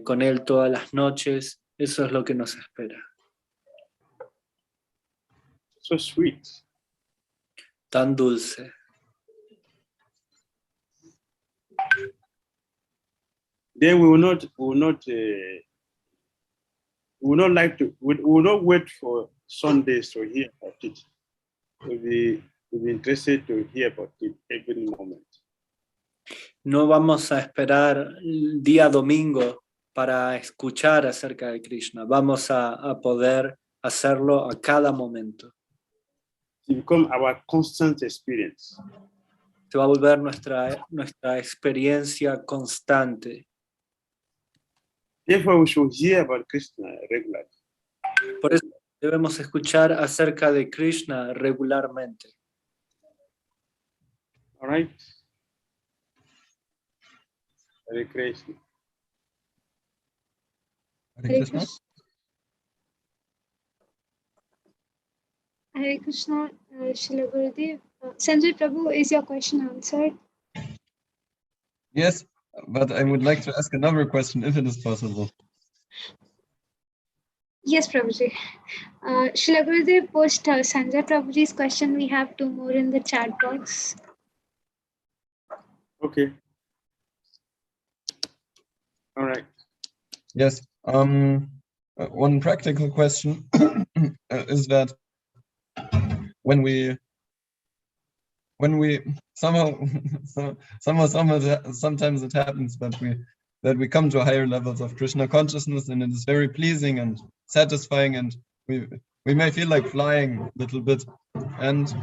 con él todas las noches. Eso es lo que nos espera. So sweet. Tan dulce. Then we will not wait for Sundays to hear about it. We'll be interested to hear about it every moment. No vamos a esperar el día domingo para escuchar acerca de Krishna. Vamos a poder hacerlo a cada momento. It becomes our constant experience. Se va a volver nuestra experiencia constante. Therefore, we should hear about Krishna regularly. Por eso debemos escuchar acerca de Krishna regularmente. All right. Hare Krishna. Hare Krishna. Hare Krishna, Srila Gurudev. Sanjay Prabhu, is your question answered? Yes, but I would like to ask another question if it is possible. Yes, Prabhuji. Srila Gurudev, post Sanjay Prabhuji's question, we have 2 more in the chat box. Okay. All right. Yes. One practical question is that when we somehow sometimes it happens that we come to higher levels of Krishna consciousness, and it is very pleasing and satisfying, and we may feel like flying a little bit, and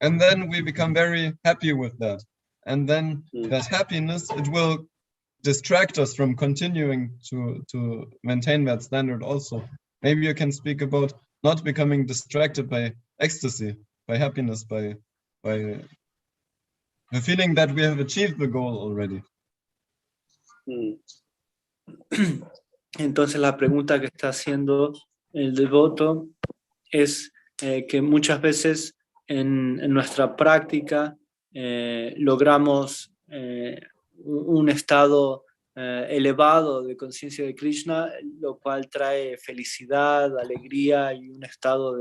then we become very happy with that, and then that happiness, it will distract us from continuing to maintain that standard also. Maybe you can speak about not becoming distracted by ecstasy, by happiness, by the feeling that we have achieved the goal already. Entonces la pregunta que está haciendo el devoto es que muchas veces en nuestra práctica logramos un estado elevado de conciencia de Krishna, lo cual trae felicidad, alegría y un estado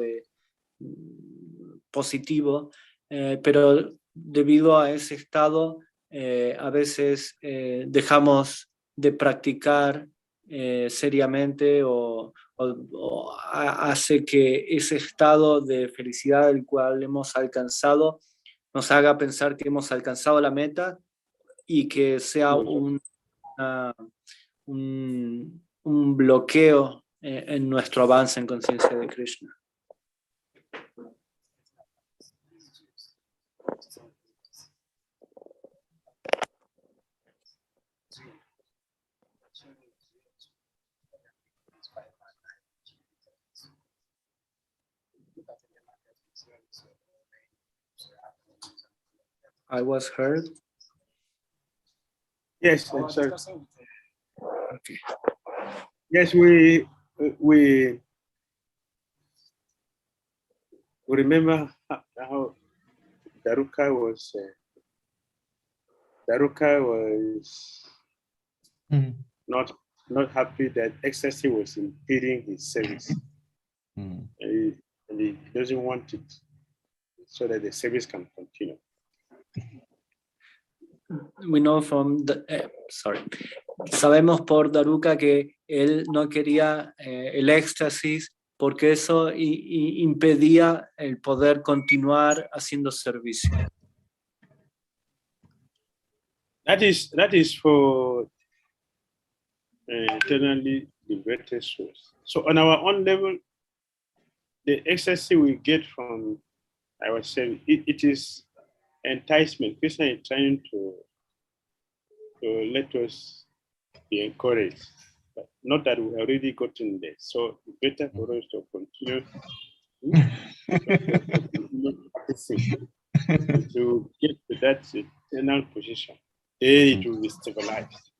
positivo, pero debido a ese estado a veces dejamos de practicar seriamente o hace que ese estado de felicidad del cual hemos alcanzado nos haga pensar que hemos alcanzado la meta y que sea un bloqueo en nuestro avance en conciencia de Krishna. I was heard. Yes, sorry. Okay. Yes, we remember how Daruka was not happy that ecstasy was impeding his service. And he doesn't want it so that the service can continue. We know from the, sabemos por Daruka que él no quería el éxtasis porque eso impedía el poder continuar haciendo servicio. That is for eternally liberated souls. So on our own level, the ecstasy we get from ourselves, it is enticement. Krishna is trying to let us be encouraged, but not that we have already gotten there. So it's better for us to continue to get to that eternal position. Then it will be stabilized.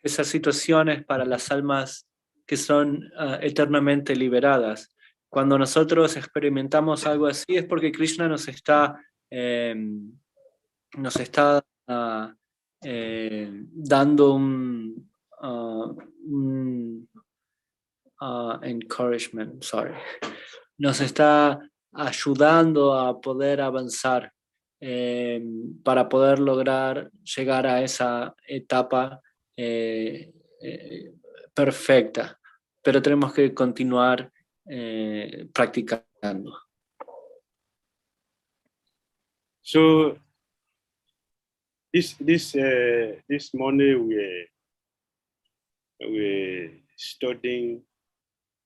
Esas situaciones para las almas que son eternamente liberadas. Cuando nosotros experimentamos algo así es porque Krishna nos está dando un encouragement, nos está ayudando a poder avanzar para poder lograr llegar a esa etapa perfecta, pero tenemos que continuar practicando. So this morning we're studying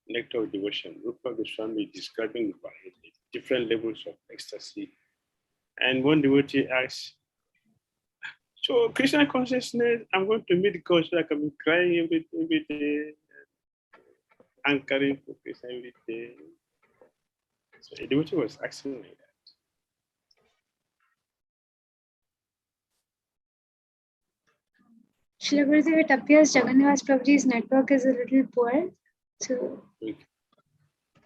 Nectar of Devotion. Rupa Goswami describing different levels of ecstasy. And one devotee asks, so Krishna consciousness, I'm going to meet God so I can be crying every day, anchoring for Krishna every day. So the devotee was asking like that. Srila Gurudev, it appears Jagannath Prabhuji's network is a little poor. So,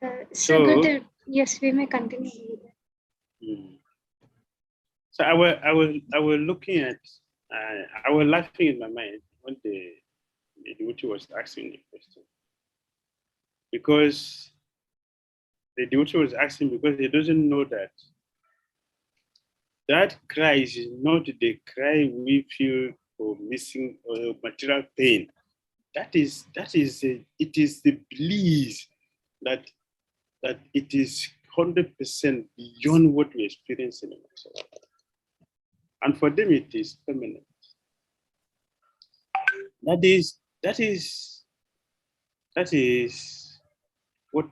Gurudev, yes, we may continue with that. So I was looking at, I was laughing in my mind when the devotee was asking the question. Because the devotee was asking because he doesn't know that cry is not the cry we feel for missing material pain. It is the belief that it is 100% beyond what we experience in ourselves. And for them it is permanent. That is what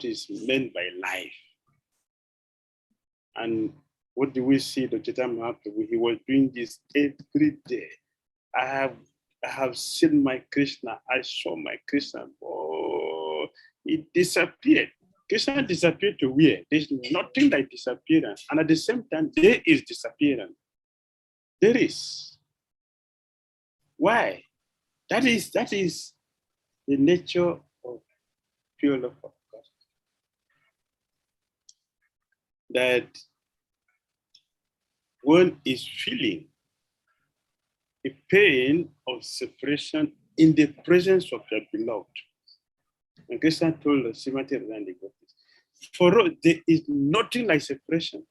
is meant by life. And what do we see Dr. Mahaprabhu? He was doing this every day. I have seen my Krishna. I saw my Krishna. Oh, it disappeared. Krishna disappeared to where? There's nothing like disappearance. And at the same time, there is disappearance. There is. Why? That is the nature of pure love of God. That one is feeling the pain of separation in the presence of your beloved. And Krishna told us, for us, there is nothing like separation.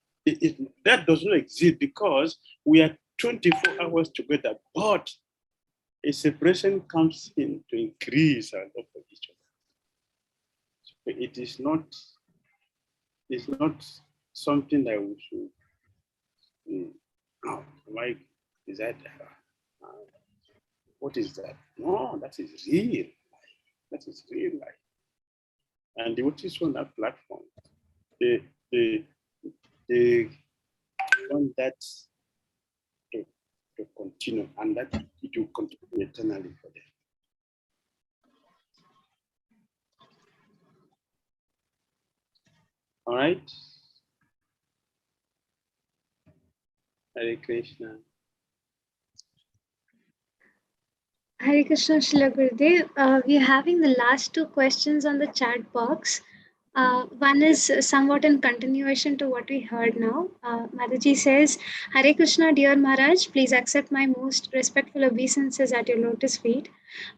That does not exist because we are 24 hours together, but a separation comes in to increase our love for each other. So it is not something that we should like, is that what is that? No, that is real life. That is real life. And the what is on that platform, they want that to continue, and that it will continue eternally for them. All right. Hare Krishna. Hare Krishna, Srila Gurudev. We are having the last two questions on the chat box. One is somewhat in continuation to what we heard now. Mataji says, Hare Krishna, dear Maharaj, please accept my most respectful obeisances at your lotus feet.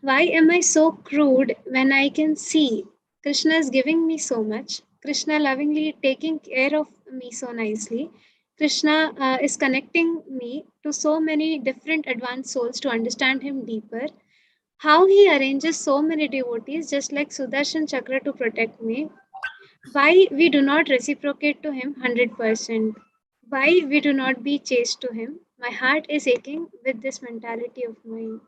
Why am I so crude when I can see Krishna is giving me so much, Krishna lovingly taking care of me so nicely, Krishna is connecting me to so many different advanced souls to understand him deeper. How he arranges so many devotees just like Sudarshan Chakra to protect me. Why we do not reciprocate to him 100%. Why we do not be chaste to him. My heart is aching with this mentality of mine.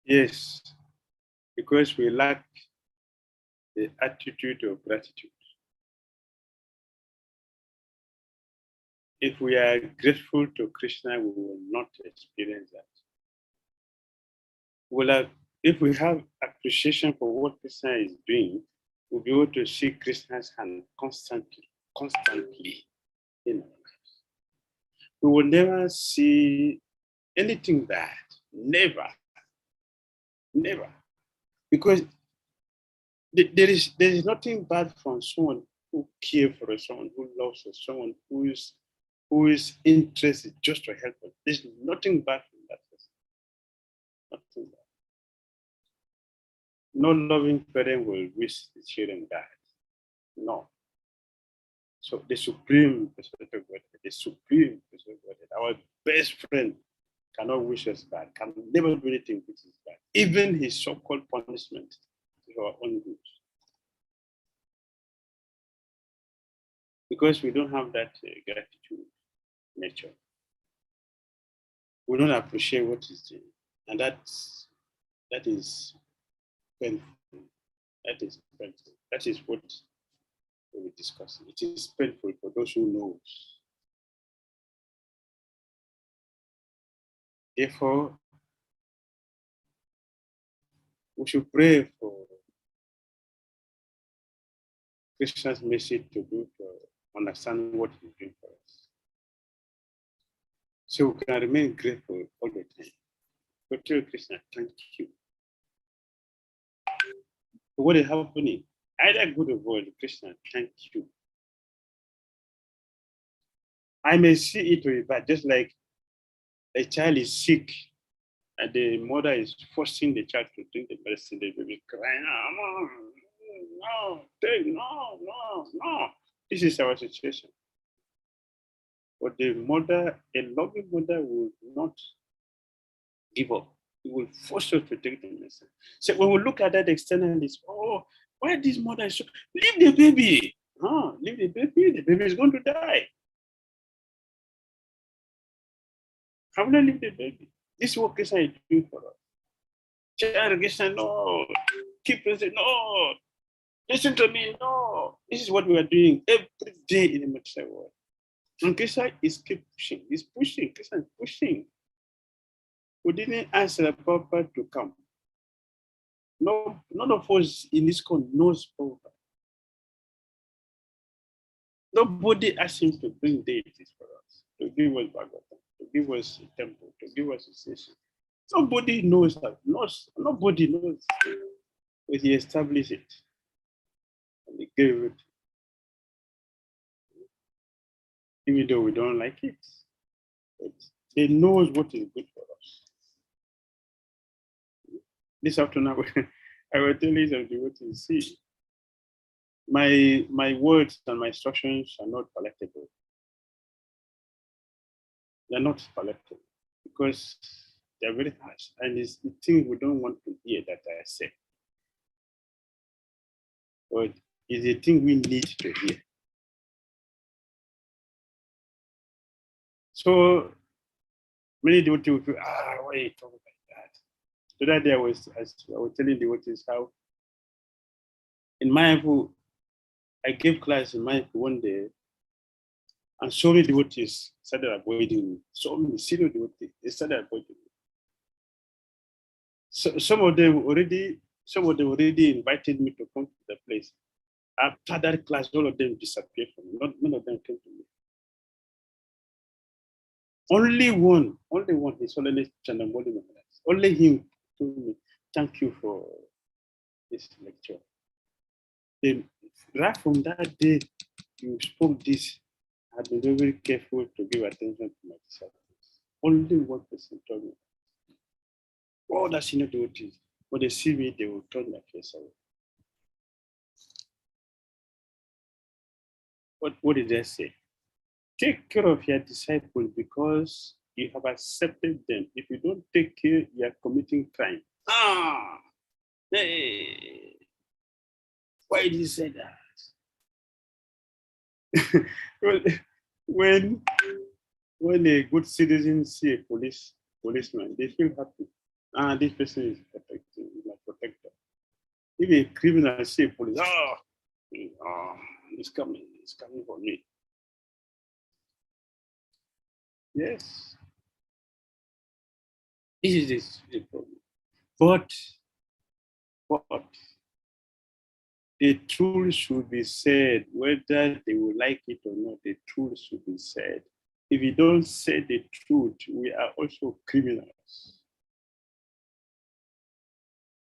Yes, because we lack the attitude of gratitude. If we are grateful to Krishna, we will not experience that. If we have appreciation for what Krishna is doing, we'll be able to see Krishna's hand constantly in our lives. We will never see anything bad. Never. Because there is nothing bad from someone who cares for someone, who loves someone, who is interested just to help us. There's nothing bad from that person. Nothing bad. No loving parent will wish the children bad. No. So the supreme personality of Godhead, our best friend, cannot wish us bad, can never do anything which is bad. Even his so-called punishment is our own good. Because we don't have that gratitude nature. We don't appreciate what he's doing. And that is painful. That is painful. That is what we will discuss. It is painful for those who know. Therefore, we should pray for Krishna's message to do to understand what he's doing for us. So we can remain grateful all the time. So tell Krishna, thank you. For what is happening, either good or bad, Krishna, thank you. I may see it or bad, just like a child is sick and the mother is forcing the child to drink the medicine, the baby crying, no. This is our situation. But the mother, a loving mother, will not give up. It will force us to take the medicine. So when we look at that externally, oh, why this mother is so, leave the baby. Leave the baby is going to die. How will I leave the baby? This is what Krishna is doing for us. Child, Krishna, no. Keep listening, no. Listen to me, no. This is what we are doing every day in the material world. And Krishna is keep pushing. He's pushing. Krishna is pushing. We didn't ask the Papa to come. No, none of us in this con knows Papa. Nobody asked him to bring deities for us, to give us Bhagavatam, to give us a temple, to give us a station. Nobody knows that. Nobody knows. But he established it. And he gave it. Even though we don't like it. But he knows what is good for us. This afternoon, I will tell you something what you see. My words and my instructions are not palatable. They're not palatable because they're very harsh, and it's the thing we don't want to hear that I say. But it's the thing we need to hear. So many devotees will feel, why are you talking like that? So that day I was telling devotees how in Mayapur, I gave class in Mayapur one day, and so many devotees started avoiding me. So many serious devotees, they started avoiding me. So some of them already invited me to come to the place. After that class, all of them disappeared from me. None of them came to me. Only one, His Holiness Chandamoli Maharaj. Only him told me, thank you for this lecture. Then, right from that day, you spoke this. I've been very, very careful to give attention to my disciples. Only one person told me. All the senior devotees, when they see me, they will turn their face away. What did they say? Take care of your disciples because you have accepted them. If you don't take care, you are committing crime. Hey, why did you say that? when a good citizen see a policeman, they feel happy. This person is protecting, my protector. If a criminal see a police, he's coming for me. Yes. This is the problem. But the truth should be said, whether they will like it or not, the truth should be said. If you don't say the truth, we are also criminals.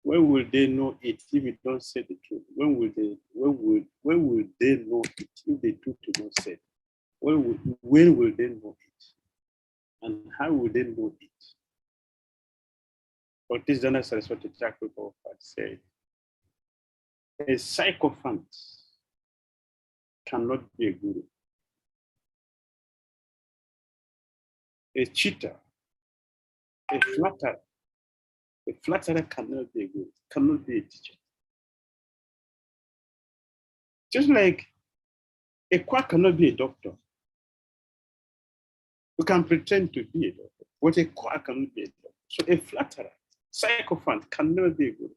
When will they know it if you don't say the truth? When will they know it if the truth is not said? When will they know it? And how will they know it? But this Dana Saraswati Thakur had said, a sycophant cannot be a guru. A cheater, a flatterer cannot be a guru, cannot be a teacher. Just like a quack cannot be a doctor. You can pretend to be a doctor, but a quack cannot be a doctor. So a flatterer, sycophant cannot be a guru.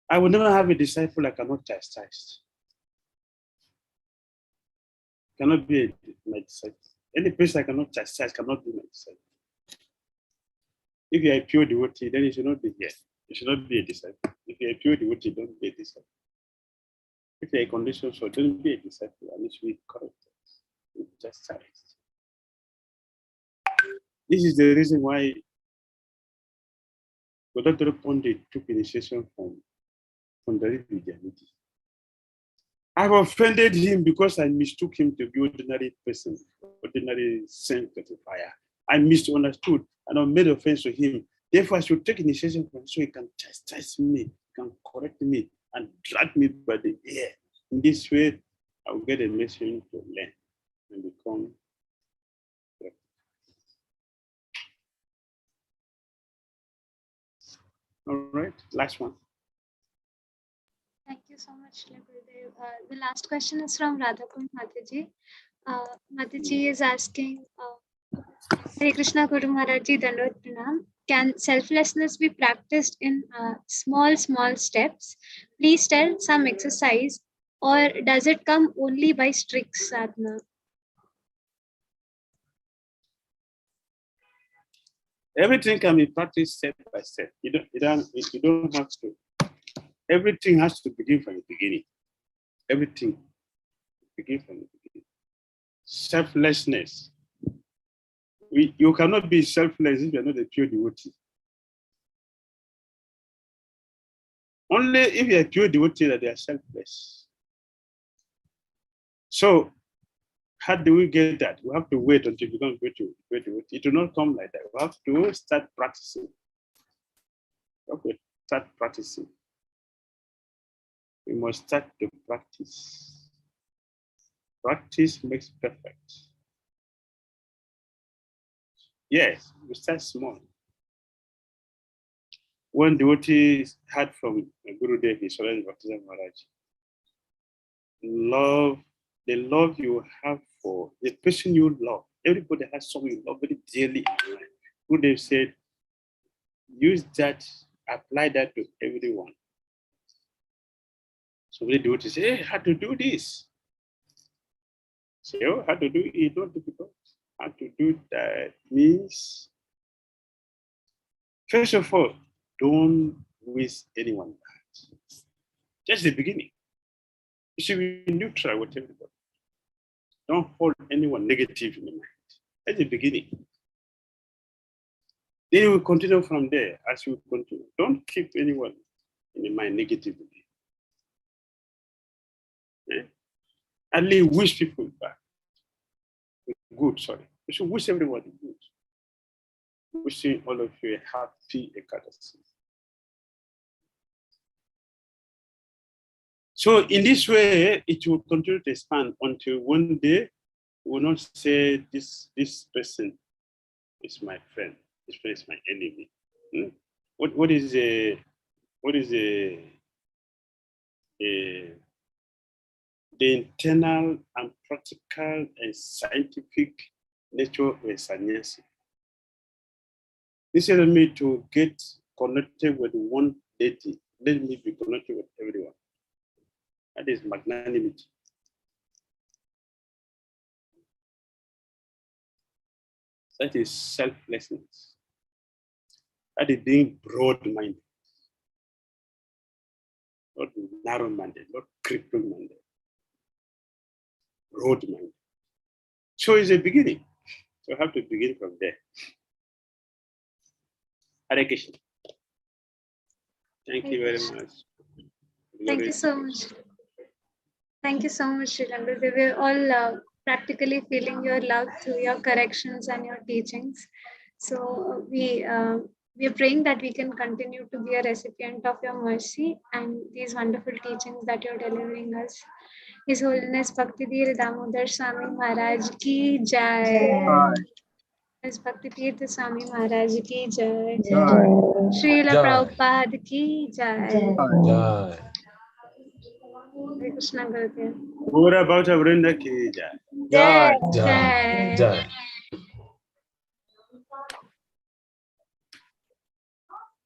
I will never have a disciple I cannot chastise. Cannot be my disciple. Any person I cannot chastise cannot be my disciple. If you are a pure devotee, then you should not be here. You should not be a disciple. If you are a pure devotee, don't be a disciple. If you are a condition, so don't be a disciple. And it should be corrected. Chastised. This is the reason why Dr. Pandit took initiation from the Vidyanidhi. I've offended him because I mistook him to be ordinary person, ordinary saint of the fire. I misunderstood and I made offense to him. Therefore, I should take initiation from him so he can chastise me, can correct me, and drag me by the ear. In this way, I will get a message to learn and become correct. All right, last one. Thank you so much, Gurudev. The last question is from Radhakund Mataji. Mataji is asking, Hare Krishna Guru Maharaji Dandavad Pranam. Can selflessness be practiced in small steps? Please tell some exercise, or does it come only by strict sadhana? Everything can be practiced step by step. You don't have to. Everything has to begin from the beginning. Everything begin from the beginning. Selflessness. You cannot be selfless if you're not a pure devotee. Only if you're a pure devotee that they are selfless. So, how do we get that? We have to wait until we become pure devotee. It will not come like that. We have to start practicing. Okay, start practicing. We must start to practice. Practice makes perfect. Yes, we start small. When devotees heard from Gurudev, His Holiness Bhakti Maharaj, the love you have for the person you love. Everybody has someone you love very dearly in life. Gurudev said, use that, apply that to everyone. So many devotees say, hey, how to do this? Say, oh, how to do it? It's not difficult. How to do that means, first of all, don't waste anyone. Just the beginning. You should be neutral with everybody. Don't hold anyone negative in the mind at the beginning. Then we continue from there as we continue. Don't keep anyone in the mind negatively. At least wish people back. Good, sorry. We should wish everybody good. Wishing all of you a happy Ekadasi. So in this way, it will continue to expand until one day we will not say this person is my friend, this person is my enemy. What is the internal and practical and scientific nature of a sannyasi? Instead of me to get connected with one deity, let me be connected with everyone. That is magnanimity. That is selflessness. That is being broad-minded, not narrow-minded, not crippled-minded, broad-minded. So it's a beginning. So I have to begin from there. Hare Krishna. Thank you very much. Thank you so much. Thank you so much, Srila Gurudev. We're all practically feeling your love through your corrections and your teachings. So we are praying that we can continue to be a recipient of your mercy and these wonderful teachings that you're delivering us. His Holiness Bhakti Dhira Damodara Swami Maharaj ki Jai. His Bhakti Tirtha Swami Maharaj ki Jai. Srila Prabhupada ki Jai. Hare Krishna Gurudev. Pura Bhakta Vrinda ki jai. Jai. Jai.